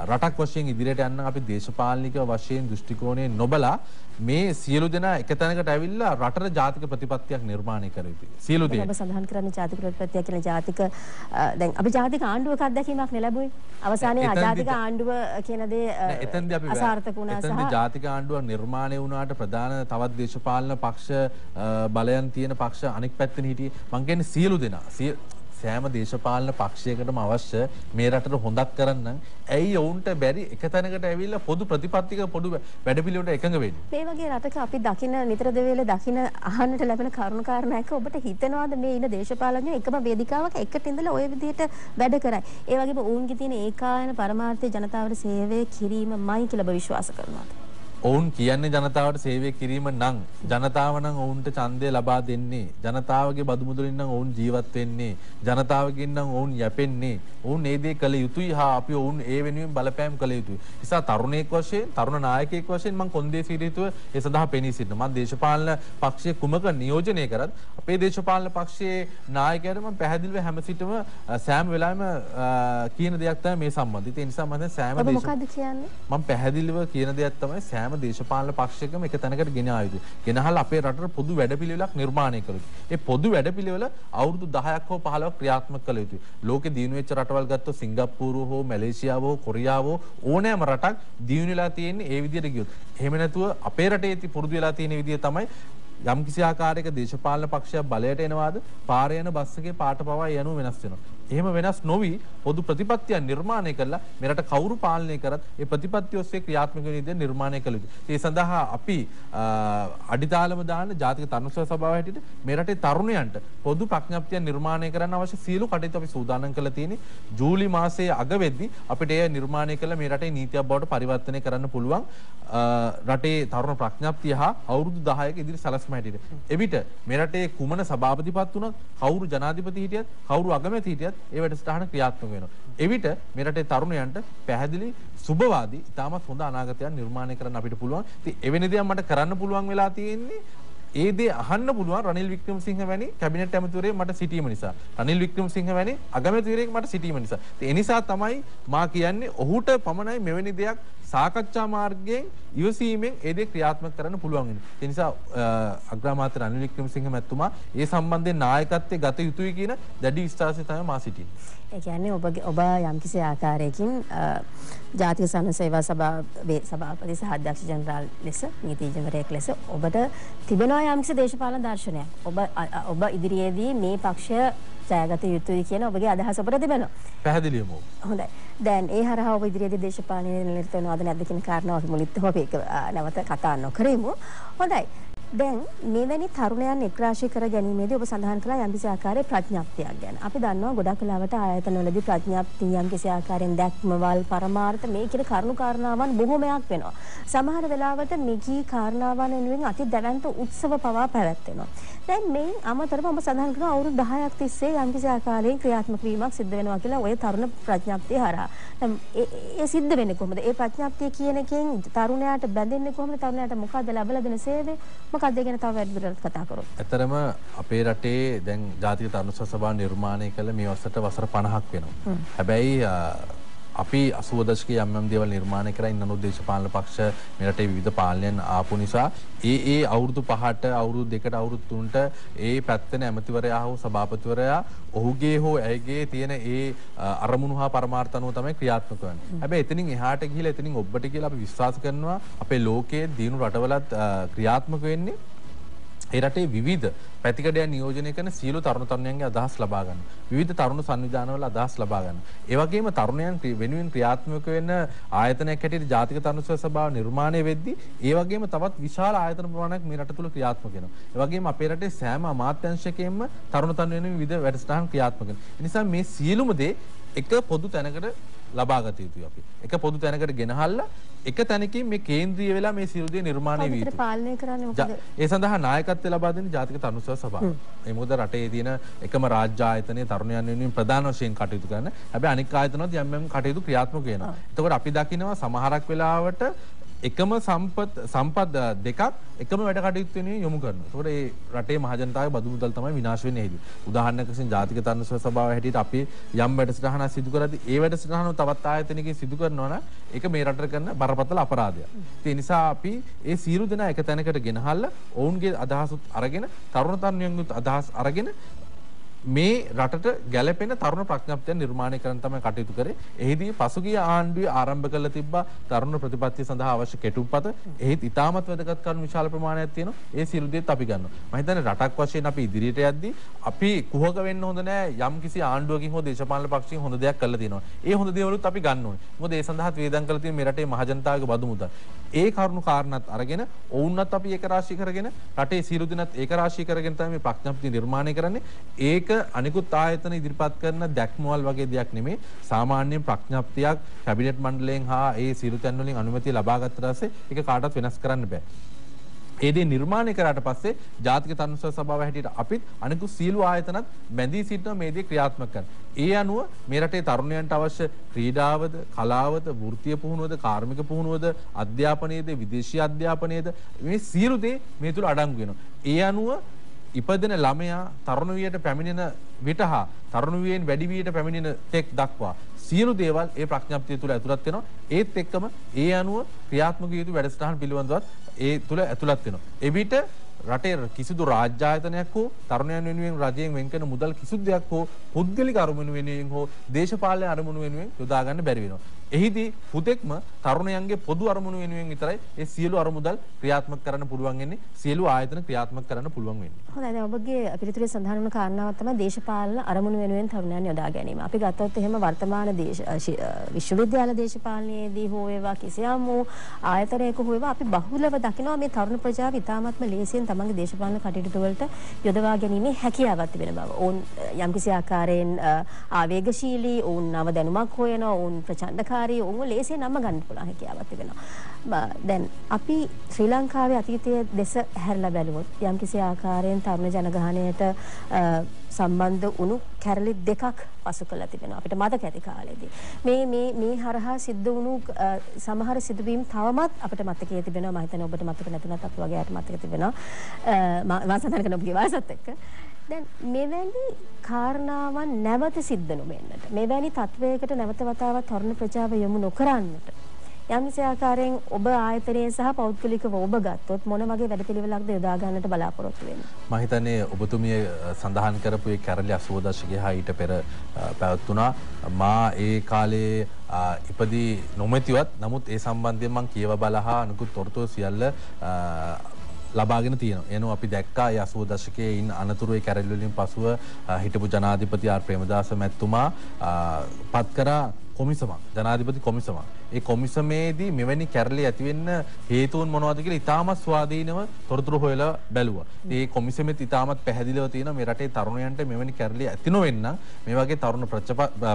Speaker 2: රටක් වශයෙන් ඉදිරියට යන්න අපි දේශපාලනික වශයෙන් දෘෂ්ටි කෝණයෙන් නොබලා මේ සියලු දෙනා එක තැනකට ඇවිල්ලා රටට ජාතික ප්‍රතිපත්තියක් නිර්මාණය කර යුතුයි. සියලු දේ.
Speaker 1: ඔබ සඳහන් කරන්නේ ජාතික ප්‍රතිපත්තිය කියන ජාතික දැන් අපි ජාතික ආණ්ඩුවක අත්දැකීමක් නෙලබුවේ. අවසානයේ අජාතික ආණ්ඩුව කියන දේ අසාර්ථක වුණා සහ
Speaker 2: එතෙන්දී ජාතික ආණ්ඩුව නිර්මාණය වුණාට ප්‍රධාන තවත් දේශපාලන පක්ෂ බලයන් තියෙන පක්ෂ අනෙක් පැත්තෙන් හිටියේ. මං කියන්නේ සියලු දෙනා සෑම දේශපාලන පක්ෂයකටම අවශ්‍ය මේ රටට හොඳක් කරන්න. ඇයි ඔවුන්ට බැරි එක තැනකට ඇවිල්ලා පොදු ප්‍රතිපත්තික පොදු වැඩපිළිවෙලට එකඟ වෙන්නේ?
Speaker 1: මේ වගේ රටක අපි දකින නිතර දෙවේල දකින අහන්නට ලැබෙන කරුණු කාරණා එක ඔබට හිතනවාද මේ ඉන්න දේශපාලඥයෝ එකම වේදිකාවක එකට ඉඳලා ওই විදිහට වැඩ කරයි? ඒ වගේම ඔවුන්ගේ තියෙන ඒකායන පරමාර්ථය ජනතාවට සේවය කිරීමමයි කියලා ඔබ විශ්වාස කරනවාද?
Speaker 2: ඔවුන් කියන්නේ ජනතාවට සේවය කිරීම නම් ජනතාව නම් ඔවුන්ට ඡන්දය ලබා දෙන්නේ, ජනතාවගේ බදු මුදලින් නම් ඔවුන් ජීවත් වෙන්නේ, ජනතාවගෙන් නම් ඔවුන් යැපෙන්නේ. ඔවුන් ඒ දේ කළ යුතුයි හා අපි ඔවුන් ඒ වෙනුවෙන් බලපෑම් කළ යුතුයි. නිසා තරුණයෙක් වශයෙන්, තරුණ නායකයෙක් වශයෙන් මම කොන්දේසිරියතුව ඒ සඳහා පෙනී සිටිනවා. මම දේශපාලන පක්ෂයේ කුමක නියෝජනය කරත් අපේ දේශපාලන පක්ෂයේ නායකයාට මම පැහැදිලිව හැම සිටම සෑම වෙලාවෙම කියන දෙයක් තමයි මේ සම්බන්ධයි. ඒ නිසා මම සෑම
Speaker 1: මොකද්ද කියන්නේ?
Speaker 2: මම පැහැදිලිව කියන දෙයක් තමයි සෑම දේශපාලන පක්ෂයකම එක තැනකට ගෙන ආ යුතුයි. ගෙනහල් අපේ රටට පොදු වැඩපිළිවෙලක් නිර්මාණය කළ යුතුයි. ඒ පොදු වැඩපිළිවෙල අවුරුදු 10ක් හෝ 15ක් ක්‍රියාත්මක කළ යුතුයි. ලෝකේ දියුණු වෙච්ච රටවල් ගත්තොත් සිංගප්පූරුව හෝ මැලේසියාව හෝ කොරියාව ඕනෑම රටක් දියුණු වෙලා තියෙන්නේ ඒ විදිහට ගියොත්. එහෙම නැතුව අපේ රටේ පුරුදු වෙලා තියෙන විදිහ තමයි යම් කිසි ආකාරයක දේශපාලන පක්ෂයක් බලයට එනවාද පාරේ යන බස් එකේ පාට පවා යනුව වෙනස් වෙනවා. එහෙම වෙනස් නොවි පොදු ප්‍රතිපත්තියක් නිර්මාණය කරලා මෙරට කවුරු පාලනය කරත් ඒ ප්‍රතිපත්තිය ඔස්සේ ක්‍රියාත්මක වෙන විදිහ නිර්මාණය කළ යුතුයි. ඒ සඳහා අපි අඩිතාලම දාන ජාතික තරුණ සභාව හැටියට මේ රටේ තරුණයන්ට පොදු ප්‍රඥප්තිය නිර්මාණය කරන්න අවශ්‍ය සියලු කටයුතු අපි සූදානම් කරලා තියෙන්නේ. ජූලි මාසයේ අග වෙද්දී අපිට එය නිර්මාණය කළ මේ රටේ නීතියක් බවට පරිවර්තනය කරන්න පුළුවන්. රටේ තරුණ ප්‍රඥප්තිය හා අවුරුදු 10ක ඉදිරි සැලැස්ම හැටියට. එවිට මේ රටේ කුමන සභාපතිපත් වුණත්, කවුරු ජනාධිපති හිටියත්, කවුරු අගමැති හිටියත් ඒ වැඩසටහන ක්‍රියාත්මක වෙනවා. එවිට මේ රටේ තරුණයන්ට පැහැදිලි සුබවාදී ඉතාමත් හොඳ අනාගතයක් නිර්මාණය කරන්න අපිට පුළුවන්. ඉතින් එවැනි දේක් මට කරන්න පුළුවන් වෙලා තියෙන්නේ ඒ දේ අහන්න පුළුවන් රනිල් වික්‍රමසිංහ වැනි කැබිනට් ඇමතිවරයෙක් මට සිටීම නිසා. රනිල් වික්‍රමසිංහ වැනි අගමැතිවරයෙක් මට සිටීම නිසා. ඒ නිසා තමයි මා කියන්නේ ඔහුට පමණයි මෙවැනි දෙයක් සාකච්ඡා මාර්ගයෙන් ඉවසීමෙන් ඒ දේ ක්‍රියාත්මක කරන්න පුළුවන් වෙන්නේ. ඒ නිසා අග්‍රාමාත්‍ය රනිල් වික්‍රමසිංහ මැතිතුමා ඒ සම්බන්ධයෙන් නායකත්වයේ ගත යුතුයි කියන දැඩි විශ්වාසය තමයි මා සිටින්නේ.
Speaker 1: ඒ කියන්නේ ඔබ යම්කිසි ආකාරයකින් ජාතික සමන සේවා සභාවේ සභාපති සහ අධ්‍යක්ෂ ජනරාල් ලෙස නීතිඥවරයෙක් ලෙස ඔබට තිබෙනවා යම්කිසි දේශපාලන දර්ශනයක්. ඔබ ඉදිරියේදී මේ පක්ෂය ජයගත යුතුයි කියන ඔබගේ අදහස අපට තිබෙනවා.
Speaker 2: පැහැදිලිවම.
Speaker 1: හොඳයි. දැන් ඒ හරහා ඔබ ඉදිරියේදී දේශපාලනයේ නිරත වෙනවද නැද්ද කියන කාරණාව අපි මුලින්ම අපි ඒක නැවත කතා නොකරමු. හොඳයි. දැන් මෙවැනි තරුණයන් එක්රාශී කර ගැනීමේදී ඔබ සඳහන් කළා යම්කිසි ආකාරයේ ප්‍රඥාප්තියක් ගැන. අපි දන්නවා ගොඩක් වෙලාවට ආයතනවලදී ප්‍රඥාප්තිය යම්කිසි ආකාරයෙන් දැක්මවල් පරමාර්ථ මේ කියන කරුණු කාරණාවන් බොහෝමයක් වෙනවා. සමහර වෙලාවට මෙකී කාරණාවන් වෙනුවෙන් අති දැවැන්ත උත්සව පවා පැවැත්වෙනවා. දැන් මේ අමතරව ඔබ සඳහන් කරන අවුරුදු 10ක් තිස්සේ යම්කිසි ආකාරයෙන් ක්‍රියාත්මක වීමක් සිද්ධ වෙනවා කියලා ඔය තරුණ ප්‍රඥාප්තිය හරහා. ඒ සිද්ධ වෙන්නේ කොහොමද? ඒ ප්‍රඥාප්තිය කියන එකෙන් තරුණයාට බැඳෙන්නේ කොහොමද? තරුණයාට මොකද්ද ලැබලා දෙන සේවය? මොකක්ද ගැන තව වැඩිදුරටත් කතා කරමු.
Speaker 2: ඇත්තරම අපේ රටේ දැන් ජාතික තරුණ සභාව නිර්මාණය කළ මේ වසරට වසර 50ක් වෙනවා. හැබැයි අපි 80 දශකයේ යම් දේවල් නිර්මාණය කරලා ඉන්න දේශපාලන පක්ෂ මේ රටේ විවිධ පාලනයන් ආපු නිසා ඒ අවුරුදු 5ට අවුරුදු 2ට අවුරුදු 3ට ඒ පැත්තේ ඇමතිවරයා හෝ සභාපතිවරයා ඔහුගේ හෝ ඇයගේ තියෙන ඒ අරමුණු හා පරමාර්ථ අනුව තමයි ක්‍රියාත්මක වෙන්නේ. හැබැයි එතනින් එහාට ගිහිලා එතනින් ඔබට කියලා අපි විශ්වාස කරනවා අපේ ලෝකයේ දිනු රටවලත් ක්‍රියාත්මක වෙන්නේ ඒ රටේ විවිධ පැතිකඩයන් නියෝජනය කරන සියලු තරුණ තරුණියන්ගේ අදහස් ලබා ගන්න. විවිධ තරුණ සංවිධානවල අදහස් ලබා ගන්න. ඒ වගේම තරුණයන් වෙනුවෙන් ක්‍රියාත්මක වෙන ආයතනයක් හැටියට ජාතික තරුණ සභාව නිර්මාණය වෙද්දී ඒ වගේම තවත් විශාල ආයතන ප්‍රමාණයක් මේ රට තුල ක්‍රියාත්මක වෙනවා. ඒ වගේම අපේ රටේ සෑම අමාත්‍යාංශයකින්ම තරුණ තරුණියන් විවිධ වැඩසටහන් ක්‍රියාත්මක වෙනවා. ඒ නිසා මේ සියලුම දේ එක පොදු තැනකට ලබා ගත යුතුයි අපි. එක පොදු තැනකට ගෙනහල්ලා එක තැනකින් මේ කේන්ද්‍රීය වෙලා මේ සියලු දේ නිර්මාණය වී යුතුයි.
Speaker 1: පාලනය කරන්නේ මොකද? ඒ
Speaker 2: සඳහා නායකත්වය ලබා දෙන්නේ ජාතික තරුණ සභාව. මේ මොකද රටේ තියෙන එකම රාජ්‍ය ආයතනයේ තරුණයන් වෙනුවෙන් ප්‍රධාන වශයෙන් කටයුතු කරන. හැබැයි අනික් ආයතනවල යම් කටයුතු ක්‍රියාත්මක වෙනවා. එතකොට අපි දකිනවා සමහරක් වෙලාවට එකම සම්පත් දෙකක් එකම වැඩ කටයුතු වෙනුවෙන් යොමු කරනවා. ඒකට ඒ රටේ මහජනතාවගේ බදු මුදල් තමයි විනාශ වෙන්නේ එහිදී. උදාහරණයක් වශයෙන් ජාතික තරුණ සභාව හැටියට අපි යම් වැඩසටහනක් සිදු කරද්දී ඒ වැඩසටහන තවත් ආයතනයකින් සිදු කරනවා නම් ඒක මේ රටට කරන බරපතල අපරාධයක්. ඒ නිසා අපි ඒ සියලු දෙනා එක තැනකට ගෙනහල්ලා ඔවුන්ගේ අදහසුත් අරගෙන තරුණ තරුණියන්ගේ අදහස් අරගෙන මේ රටට ගැළපෙන තරුණ ප්‍රඥාප්තිය නිර්මාණය කරන්න තමයි කටයුතු කරේ. එහිදී පසුගිය ආණ්ඩුවේ ආරම්භ කළ තිබ්බා තරුණ ප්‍රතිපත්තිය සඳහා අවශ්‍ය කෙටුම්පත. එහිත් ඉතාමත් වැදගත් කරුණු විශාල ප්‍රමාණයක් තියෙනවා. ඒ සියලු දේත් අපි ගන්නවා. මම හිතන්නේ රටක් වශයෙන් අපි ඉදිරියට යද්දී අපි කුහක වෙන්න හොඳ නැහැ. යම් කිසි ආණ්ඩුවකින් හෝ දේශපාලන පක්ෂකින් හොඳ දෙයක් කරලා තියෙනවා. ඒ හොඳ දේවලුත් අපි ගන්න ඕනේ. මොකද ඒ සඳහා වේදම් කරලා තියෙන මේ රටේ මහජනතාවගේ බදු මුදල්. ඒ කරුණු කාරණාත් අරගෙන ඔවුන්වත් අපි ඒක රාශී කරගෙන රටේ සියලු දෙනාත් ඒක රාශී කරගෙන තමයි මේ ප්‍රඥාප්තිය නිර්මාණය කරන්නේ. ඒක අනිකුත් ආයතන ඉදිරිපත් කරන දැක්මවල් වගේ දෙයක් නෙමෙයි. සාමාන්‍ය ප්‍රඥාප්තියක් කැබිනට් මණ්ඩලයෙන් හා ඒ සියලු තැන් වලින් අනුමැතිය ලබා ගත්තට පස්සේ ඒක කාටවත් වෙනස් කරන්න බෑ. ඒ දේ නිර්මාණය කරාට පස්සේ ජාතික තරුණ සභාව හැටියට අපිත් අනිකුත් සියලු ආයතනත් බැඳී සිටින මේ දේ ක්‍රියාත්මක කරනවා. ඒ අනුව මේ රටේ තරුණයන්ට අවශ්‍ය ක්‍රීඩාවද, කලාවද, වෘත්තීය පුහුණුවද, කාර්මික පුහුණුවද, අධ්‍යාපනයේද, විදේශීය අධ්‍යාපනයේද මේ සියලු දේ මේ තුල අඩංගු වෙනවා. ඒ අනුව ඉපදෙන ළමයා තරුණ වියට පැමිණෙන විට හා තරුණ වියෙන් වැඩි වියට පැමිණෙන තෙක් දක්වා සියලු දේවල් ඒ ප්‍රඥාප්තිය තුළ ඇතුළත් වෙනවා. ඒත් එක්කම ඒ අනුව ක්‍රියාත්මක යුතු වැඩසටහන් පිළිබඳවත් ඒ තුළ ඇතුළත් වෙනවා. එවිට රටේ කිසිදු රාජ්‍ය ආයතනයක් හෝ තරුණයන් වෙනුවෙන් රජයෙන් වෙන් කරන මුදල් කිසිදු දෙයක් හෝ පුද්ගලික අරමුණු වෙනුවෙන් හෝ දේශපාලන අරමුණු වෙනුවෙන් යොදා ගන්න බැරි වෙනවා. එහිදී පුතෙක්ම තරුණයන්ගේ පොදු අරමුණු වෙනුවෙන් විතරයි ඒ සියලු අරමුදල් ක්‍රියාත්මක කරන්න පුළුවන් වෙන්නේ. සියලු ආයතන ක්‍රියාත්මක කරන්න පුළුවන් වෙන්නේ.
Speaker 1: හොඳයි. දැන් ඔබගේ පිළිතුරේ සඳහන් වන කාරණාවක් තමයි දේශපාලන අරමුණු වෙනුවෙන් තරුණයන් යොදා ගැනීම. අපි ගත්තොත් එහෙම වර්තමාන විශ්වවිද්‍යාල දේශපාලනයේදී හෝ වේවා කිසියම් වූ ආයතනයක හෝ වේවා අපි බහුලව දකිනවා මේ තරුණ ප්‍රජාව ඉතාමත්ම ලේසියෙන් තමන්ගේ දේශපාලන කටයුතු වලට යොදවා ගැනීමේ හැකියාවක් තිබෙන බව. ඔවුන් යම්කිසි ආකාරයෙන් ආවේගශීලී, ඔවුන් නව දැනුමක් හොයනවා, ඔවුන් ප්‍රචණ්ඩකාරී, ඔවුන් ලේසියෙන් නම ගන්න පුළුවන් හැකියාවක් තිබෙනවා. දැන් අපි ශ්‍රී ලංකාවේ අතීතයේ දෙස හැරලා බැලුවොත් යම්කිසි ආකාරයෙන් තරුණ ජනගහනයට සම්බන්ධ වුණු කැරලි දෙකක් පසු කළා තිබෙනවා අපිට මතක ඇති කාලෙදී. මේ හරහා සිද්ධ වුණු සමහර සිදුවීම් තවමත් අපිට මතකයේ තිබෙනවා. මම හිතන්නේ ඔබට මතක නැතුණත් අපි වගේ අයට මතක තිබෙනවා. මම සඳහන් කරන ඔබගේ වයසත් එක්ක. දැන් මෙවැනි කාරණාවන් නැවත සිද්ධ නොවෙන්නට, මෙවැනි තත්වයකට නැවත වතාවක් තරුණ ප්‍රජාව යොමු නොකරන්නට යම්කිසි ආකාරයෙන් ඔබ ආයතනයේ සහ පෞද්ගලිකව ඔබ ගත්තොත් මොන වගේ වැඩපිළිවෙලක්ද යොදා ගන්නට බලාපොරොත්තු වෙන්නේ? මම
Speaker 2: හිතන්නේ ඔබතුමිය සඳහන් කරපු ඒ කැරලි 80 දශකයේ හා ඊට පෙර පැවතුණා. මා ඒ කාලේ ඉපදී නොමැතිවත් නමුත් ඒ සම්බන්ධයෙන් මම කියව බලහා අනුකුත් තොරතුරු සියල්ල ලබාගෙන තියෙනවා. එනෝ අපි දැක්කා ඒ 80 දශකයේ ඉන්න අනතුරු ඒ කැරලි වලින් පසුව හිටපු ජනාධිපති ආර් ප්‍රේමදාස මැතිතුමා පත් කරා කොමිසමක්, ජනාධිපති කොමිසමක්. ඒ කොමිසමේදී මෙවැනි කැරලි ඇති වෙන්න හේතුන් මොනවද කියලා ඉතාමත් ස්වාධීනව තොරතුරු හොයලා බැලුවා. ඒ කොමිසමෙත් ඉතාමත් පැහැදිලිව තියෙනවා මේ රටේ තරුණයන්ට මෙවැනි කැරලි ඇති නොවෙන්න මේ වගේ තරුණ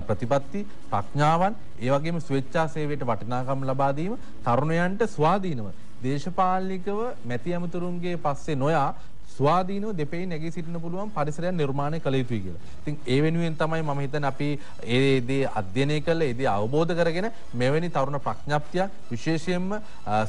Speaker 2: ප්‍රතිපත්ති, ප්‍රඥාවන්, ඒ වගේම ස්වේච්ඡා සේවයට වටිනාකම් ලබා දීම, තරුණයන්ට ස්වාධීනව දේශපාලනිකව මැති ඇමතුරුන්ගේ පස්සේ නොයා ස්වාධීනව දෙපෙයි නැගී සිටින්න පුළුවන් පරිසරයක් නිර්මාණය කළ යුතුයි කියලා. ඉතින් ඒ වෙනුවෙන් තමයි මම හිතන්නේ අපි ඒ දේ අධ්‍යයනය කළා, ඒ දේ අවබෝධ කරගෙන මෙවැනි තරුණ ප්‍රඥප්තියක් විශේෂයෙන්ම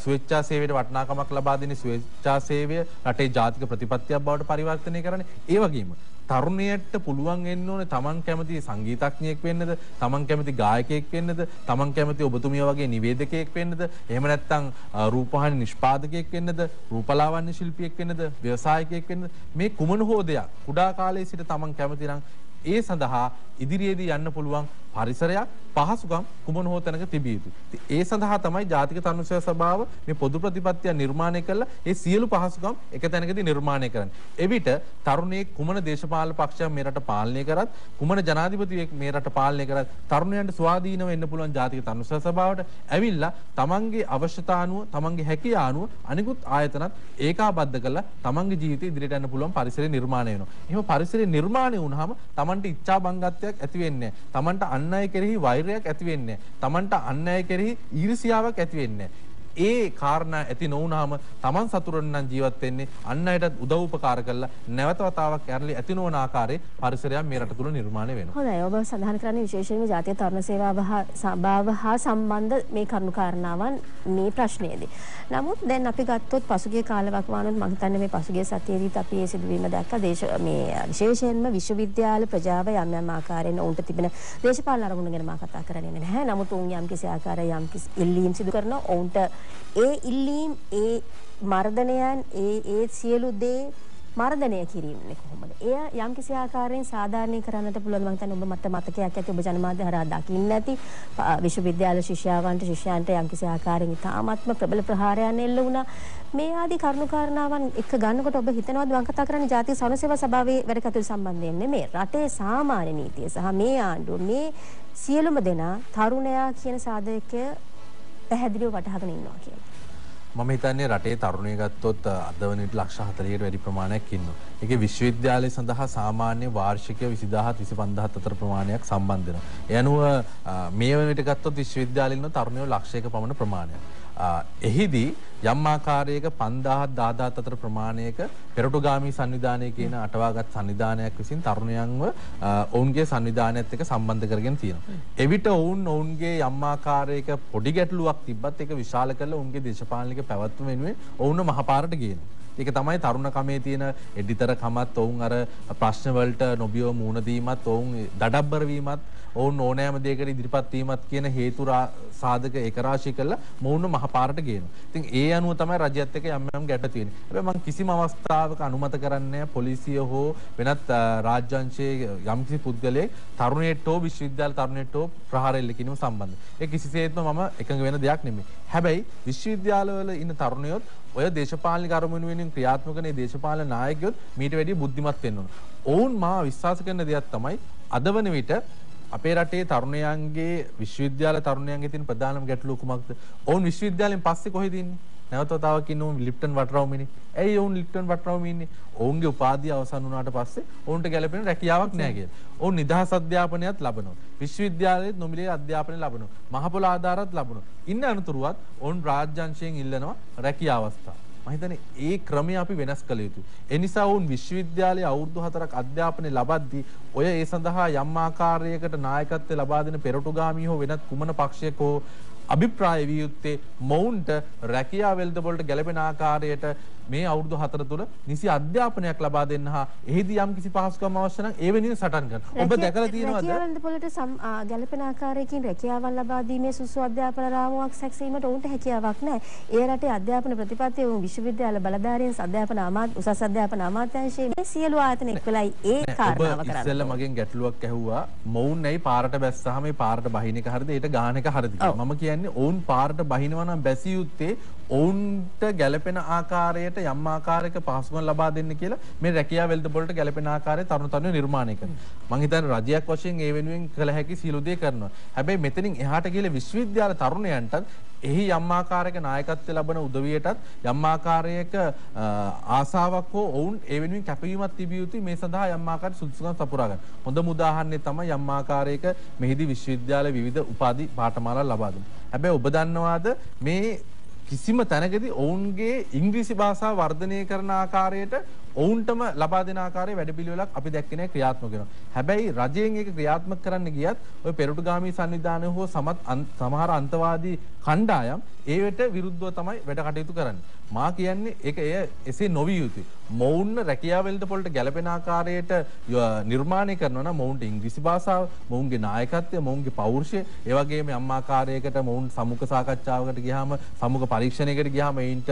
Speaker 2: ස්වේච්ඡා සේවයට වටිනාකමක් ලබා දෙන ස්වේච්ඡා සේවය රටේ ජාතික ප්‍රතිපත්තියක් බවට පරිවර්තනය කරන්න. ඒ වගේම තරුණයට පුළුවන් වෙන්න ඕනේ තමන් කැමති සංගීතඥයෙක් වෙන්නද, තමන් කැමති ගායකයෙක් වෙන්නද, තමන් කැමති ඔබතුමිය වගේ නිවේදකයෙක් වෙන්නද, එහෙම නැත්නම් රූපවාහිනී නිෂ්පාදකයෙක් වෙන්නද, රූපලාවන්‍ය ශිල්පියෙක් වෙන්නද, ව්‍යවසායකයෙක් වෙන්නද, මේ කුමන හෝ දෙයක් කුඩා කාලයේ සිට තමන් කැමති නම් ඒ සඳහා ඉදිරියේදී යන්න පුළුවන් පරිසරයක්, පහසුකම් කුමන හෝ තැනක තිබිය යුතුයි. ඒ සඳහා තමයි ජාතික තරුණ සේවා සභාව මේ පොදු ප්‍රතිපත්තිය නිර්මාණය කළා. ඒ සියලු පහසුකම් එක තැනකදී නිර්මාණය කරන්නේ. එවිට තරුණයෙක් කුමන දේශපාලන පක්ෂයක් මේ රට පාලනය කරත්, කුමන ජනාධිපතියෙක් මේ රට පාලනය කරත්, තරුණයන්ට ස්වාධීනව වෙන්න පුළුවන් ජාතික තරුණ සේවා සභාවට ඇවිල්ලා තමන්ගේ අවශ්‍යතා අනුව, තමන්ගේ හැකියාව අනුව අනිකුත් ආයතනත් ඒකාබද්ධ කරලා තමන්ගේ ජීවිතය ඉදිරියට යන්න පුළුවන් පරිසරය නිර්මාණය වෙනවා. එහෙම පරිසරය නිර්මාණය වුණාම තමන්ට ඉච්ඡා බංගත්වයක් ඇති වෙන්නේ නැහැ. තමන්ට අන් අය කෙරෙහි වෛරයක් ඇති වෙන්නේ නැහැ. තමන්ට අන් අය කෙරෙහි ඊර්ෂ්‍යාවක් ඇති වෙන්නේ නැහැ. ඒ කාරණා ඇති නොවුනහම තමන් සතුටින් නම් ජීවත් වෙන්නේ, අන් අයටත් උදව් උපකාර කරලා නැවත වතාවක් කැරලි ඇති නොවන ආකාරයේ පරිසරයක් මේ රට තුල නිර්මාණය වෙනවා.
Speaker 1: හොඳයි. ඔබ සඳහන් කරන්නේ විශේෂයෙන්ම ජාතික තරුණ සේවාව හා සම්බන්ධ මේ කරුණු කාරණාවන් මේ ප්‍රශ්නයේදී. නමුත් දැන් අපි ගත්තොත් පසුගිය කාලවකවානුත් මම හිතන්නේ මේ පසුගිය සතියේදීත් අපි මේ සිදුවීම දැක්කා. මේ විශේෂයෙන්ම විශ්වවිද්‍යාල ප්‍රජාව යම් යම් ආකාරයෙන් උන්ට තිබෙන දේශපාලන අරමුණු ගැන මම කතා කරන්නේ නැහැ. නමුත් උන් යම් කිසි ආකාරයේ යම් කිසි ඉල්ලීම් සිදු කරනවා. උන්ට ඒ ඉල්ලීම්, ඒ මර්ධනයන්, ඒ සියලු දේ මර්ධනය කිරීමනේ කොහොමද? එය යම් කිසි ආකාරයෙන් සාධාරණීකරන්නට පුළුවන්. මම හිතන්නේ ඔබ මට මතකයක් ඇති, ඔබ ජනමාධ්‍ය හරහා දකින්න ඇති විශ්වවිද්‍යාල ශිෂ්‍යයන්ට යම් කිසි ආකාරයෙන් ඉතාමත්ම ප්‍රබල ප්‍රහාරයන් එල්ල වුණා. මේ ආදී කරුණු කාරණාවන් එක ගන්නකොට ඔබ හිතනවාද මම කතා කරන්නේ ජාතික තරුණ සේවා සභාවේ වැඩ කටයුතු සම්බන්ධයෙන් නෙමෙයි, රටේ සාමාන්‍ය නීතිය සහ මේ ආණ්ඩුව මේ සියලුම දෙනා තරුණයා කියන සාධකය පැහැදිලිව වටහාගෙන ඉන්නවා කියලා.
Speaker 2: මම හිතන්නේ රටේ තරුණය ගත්තොත් අද වනවිට ලක්ෂ 40කට වැඩි ප්‍රමාණයක් ඉන්නවා. ඒකේ විශ්වවිද්‍යාලය සඳහා සාමාන්‍ය වාර්ෂිකය 20000 25000 අතර ප්‍රමාණයක් සම්බන්ධ වෙනවා. ඒ අනුව මේ වනවිට ගත්තොත් විශ්වවිද්‍යාලවල ඉන්න තරුණයෝ ලක්ෂයක පමණ ප්‍රමාණයක්. එහිදී යම් ආකාරයක 5000 10000 අතර ප්‍රමාණයක පෙරටුගාමී සංවිධානය කියන අටවාගත් සංවිධානයක් විසින් තරුණයන්ව ඔවුන්ගේ සංවිධානයත් එක්ක සම්බන්ධ කරගෙන තියෙනවා. එවිට ඔවුන්ගේ යම් ආකාරයක පොඩි ගැටලුවක් තිබ්බත් ඒක විශාල කරලා ඔවුන්ගේ දේශපාලනික පැවැත්ම වෙනුවෙන් ඔවුන්ව මහපාරට ගේනවා. ඒක තමයි තරුණ කමේ තියෙන එඩිතර කමත්, ඔවුන් අර ප්‍රශ්න වලට නොබියව මුහුණ දීමත්, ඔවුන් දඩබ්බර වීමත්, ඔවුන් ඕනෑම දෙයකට ඉදිරිපත් වීමත් කියන හේතු සාධක ඒකරාශී කරලා මොවුන්ව මහපාරට ගේනවා. ඉතින් ඒ අනුව තමයි රජයත් එක්ක යම් යම් ගැට තියෙන්නේ. හැබැයි මම කිසිම අවස්ථාවක අනුමත කරන්නේ පොලිසිය හෝ වෙනත් රාජ්‍යාංශයේ යම්කිසි පුද්ගලයෙක් තරුණයෙක්ට හෝ විශ්වවිද්‍යාල තරුණයෙක්ට හෝ ප්‍රහාර එල්ල කිරීම සම්බන්ධ. ඒ කිසිසේත්ම මම එකඟ වෙන දෙයක් නෙමෙයි. හැබැයි විශ්වවිද්‍යාලවල ඉන්න තරුණයොත් ඔය දේශපාලනික අරමුණු වෙනින් ක්‍රියාත්මක කරන දේශපාලන නායකයොත් මීට වැඩිය බුද්ධිමත් වෙන්න ඕන. ඔවුන් මා විශ්වාස කරන දෙයක් තමයි අද වන විට අපේ රටේ තරුණයන්ගේ විශ්වවිද්‍යාල තරුණයන්ගේ තියෙන ප්‍රධානම ගැටලුව කුමක්ද? ඔවුන් විශ්වවිද්‍යාලෙන් පස්සේ කොහෙද ඉන්නේ? නැවත වතාවක් ඉන්නෝ ලිප්ටන් වටරවුමිනේ. ඇයි ඔවුන් ලිප්ටන් වටරවුමේ ඉන්නේ? ඔවුන්ගේ උපාධිය අවසන් වුණාට පස්සේ ඔවුන්ට ගැළපෙන රැකියාවක් නැහැ කියලා. ඔවුන් නිදහස් අධ්‍යාපනයත් ලබනවා. විශ්වවිද්‍යාලයේත් නොමිලේ අධ්‍යාපනය ලබනවා. මහපොළ ආධාරත් ලබනවා. ඉන්න අනතුරුවත් ඔවුන් රාජ්‍යාංශයෙන් ඉල්ලනවා රැකියා අවස්ථා. මම හිතන්නේ ඒ ක්‍රමය අපි වෙනස් කළ යුතුයි. ඒ නිසා වුන් විශ්වවිද්‍යාලයේ අවුරුදු 4ක් අධ්‍යාපනය ලබද්දී ඔය ඒ සඳහා යම් ආකාරයකට නායකත්වය ලබා දෙන පෙරටුගාමී හෝ වෙනත් කුමන පක්ෂයක හෝ අභිප්‍රාය විය යුත්තේ මොවුන්ට රැකියාව වෙළඳපොළට ගැලපෙන ආකාරයට මේ අවුරුදු 4 තුල නිසි අධ්‍යාපනයක් ලබා දෙන්න හා එහිදී යම් කිසි පහසුකම් අවශ්‍ය නම් ඒ වෙනුවෙන් සටන් කරන්න. ඔබ දැකලා තියෙනවද?
Speaker 1: රැකියාව වෙළඳපොළට ගැලපෙන ආකාරයකින් රැකියාවන් ලබා දීමේ සුසු අධ්‍යාපන රාමුවක් සැකසීමට ඔවුන්ට හැකියාවක් නැහැ. ඒ රටේ අධ්‍යාපන ප්‍රතිපත්තිය විශ්වවිද්‍යාල බලධාරීන් අධ්‍යාපන අමාත්‍ය උසස් අධ්‍යාපන අමාත්‍යාංශයේ මේ සියලු ආයතන එක්වලයි ඒ කාරණාව කරන්නේ.
Speaker 2: ඔබ ඉස්සෙල්ලා මගෙන් ගැටලුවක් ඇහුවා මොවුන් ඇයි පාරට බැස්සාම මේ පාරට බහින එක හරියද? ඊට ගාන එක හරියද කියලා. මම කියන්නේ ඔවුන් පාරට බහිනවා නම් බැසිය යුත්තේ ඔවුන්ට ගැළපෙන ආකාරයට යම් ආකාරයක පහසුකම් ලබා දෙන්න කියලා මේ රැකියාව වෙළඳ පොළට ගැළපෙන ආකාරයේ තරුණ තරුණියෝ නිර්මාණය කරනවා. මම හිතන්නේ රජයක් වශයෙන් ඒ වෙනුවෙන් කළ හැකි සියලු දේ කරනවා. හැබැයි මෙතනින් එහාට ගිහලා විශ්වවිද්‍යාල තරුණයන්ටත් එහි යම් ආකාරයක නායකත්වය ලබන උදවියටත් යම් ආකාරයක ආසාවක් හෝ ඔවුන් ඒ වෙනුවෙන් කැපවීමක් තිබිය යුතුයි මේ සඳහා යම් ආකාරයක සුදුසුකම් සපුරා ගන්න. හොඳම උදාහරණය තමයි යම් ආකාරයක මෙහිදී විශ්වවිද්‍යාල විවිධ උපාධි පාඨමාලා ලබා දෙනවා. හැබැයි ඔබ දන්නවාද මේ කිසිම තැනකදී ඔවුන්ගේ ඉංග්‍රීසි භාෂාව වර්ධනය කරන ආකාරයට ඔවුන්ටම ලබා දෙන ආකාරයේ වැඩපිළිවෙලක් අපි දැක්කේ නැහැ ක්‍රියාත්මක වෙනවා. හැබැයි රජයෙන් ඒක ක්‍රියාත්මක කරන්න ගියත් ඔය පෙරටුගාමී සංවිධානය හෝ සමහර අන්තවාදී කණ්ඩායම් ඒවට විරුද්ධව තමයි වැඩ කටයුතු කරන්නේ. මා කියන්නේ ඒක එසේ නොවිය යුතුයි. මොවුන් රැකියාව වෙළඳ පොළට ගැළපෙන ආකාරයට නිර්මාණය කරනවා නම් මොවුන්ට ඉංග්‍රීසි භාෂාව, මොවුන්ගේ නායකත්වය, මොවුන්ගේ පෞරුෂය, ඒ වගේම යම් ආකාරයකට මොවුන් සමුක සාකච්ඡාවකට ගියාම, සමුක පරීක්ෂණයකට ගියාම ඒන්ට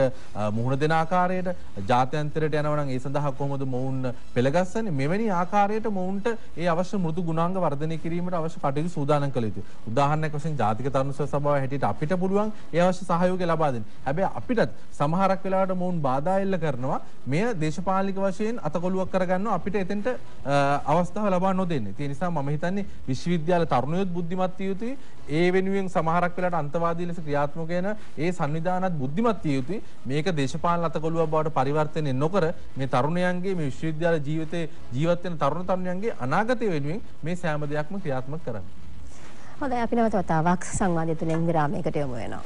Speaker 2: මුහුණ දෙන ආකාරයට ජාත්‍යන්තරයට යනවා නම් ඒ සඳහා කොහොමද මොවුන් පෙළගස්සන්නේ? මෙවැනි ආකාරයට මොවුන්ට ඒ අවශ්‍ය මෘදු ගුණාංග වර්ධනය කිරීමට අවශ්‍ය කටයුතු සූදානම් කළ යුතුයි. උදාහරණයක් වශයෙන් ජාතික තරුණ සභාව හැටියට අපිට පුළුවන් ඒ අවශ්‍ය සහයෝගය ලබා දෙන්න. හැබැයි අපිටත් සමහරක් වෙලාවට මොවුන් බාධා එල්ල කරනවා. මෙය දේශපාලනික වශයෙන් අතකොළුවක් කරගන්නවා අපිට එතෙන්ට අවස්ථාව ලබා නොදෙන්නේ. ඒ නිසා මම හිතන්නේ විශ්වවිද්‍යාල තරුණයොත් බුද්ධිමත් විය යුතුයි. ඒ වෙනුවෙන් සමහරක් වෙලාවට අන්තවාදී ලෙස ක්‍රියාත්මක වෙන ඒ සංවිධානත් බුද්ධිමත් විය යුතුයි. මේක දේශපාලන අතකොළුවක් බවට පරිවර්තනය නොකර මේ තරුණයන්ගේ මේ විශ්වවිද්‍යාල ජීවිතේ ජීවත් වෙන තරුණයන්ගේ අනාගතය වෙනුවෙන් මේ සෑම දෙයක්ම ක්‍රියාත්මක කරන්න.
Speaker 1: හොඳයි අපි නැවත වතාවක් සංවාදය තුලින් විරාමයකට යමු වෙනවා.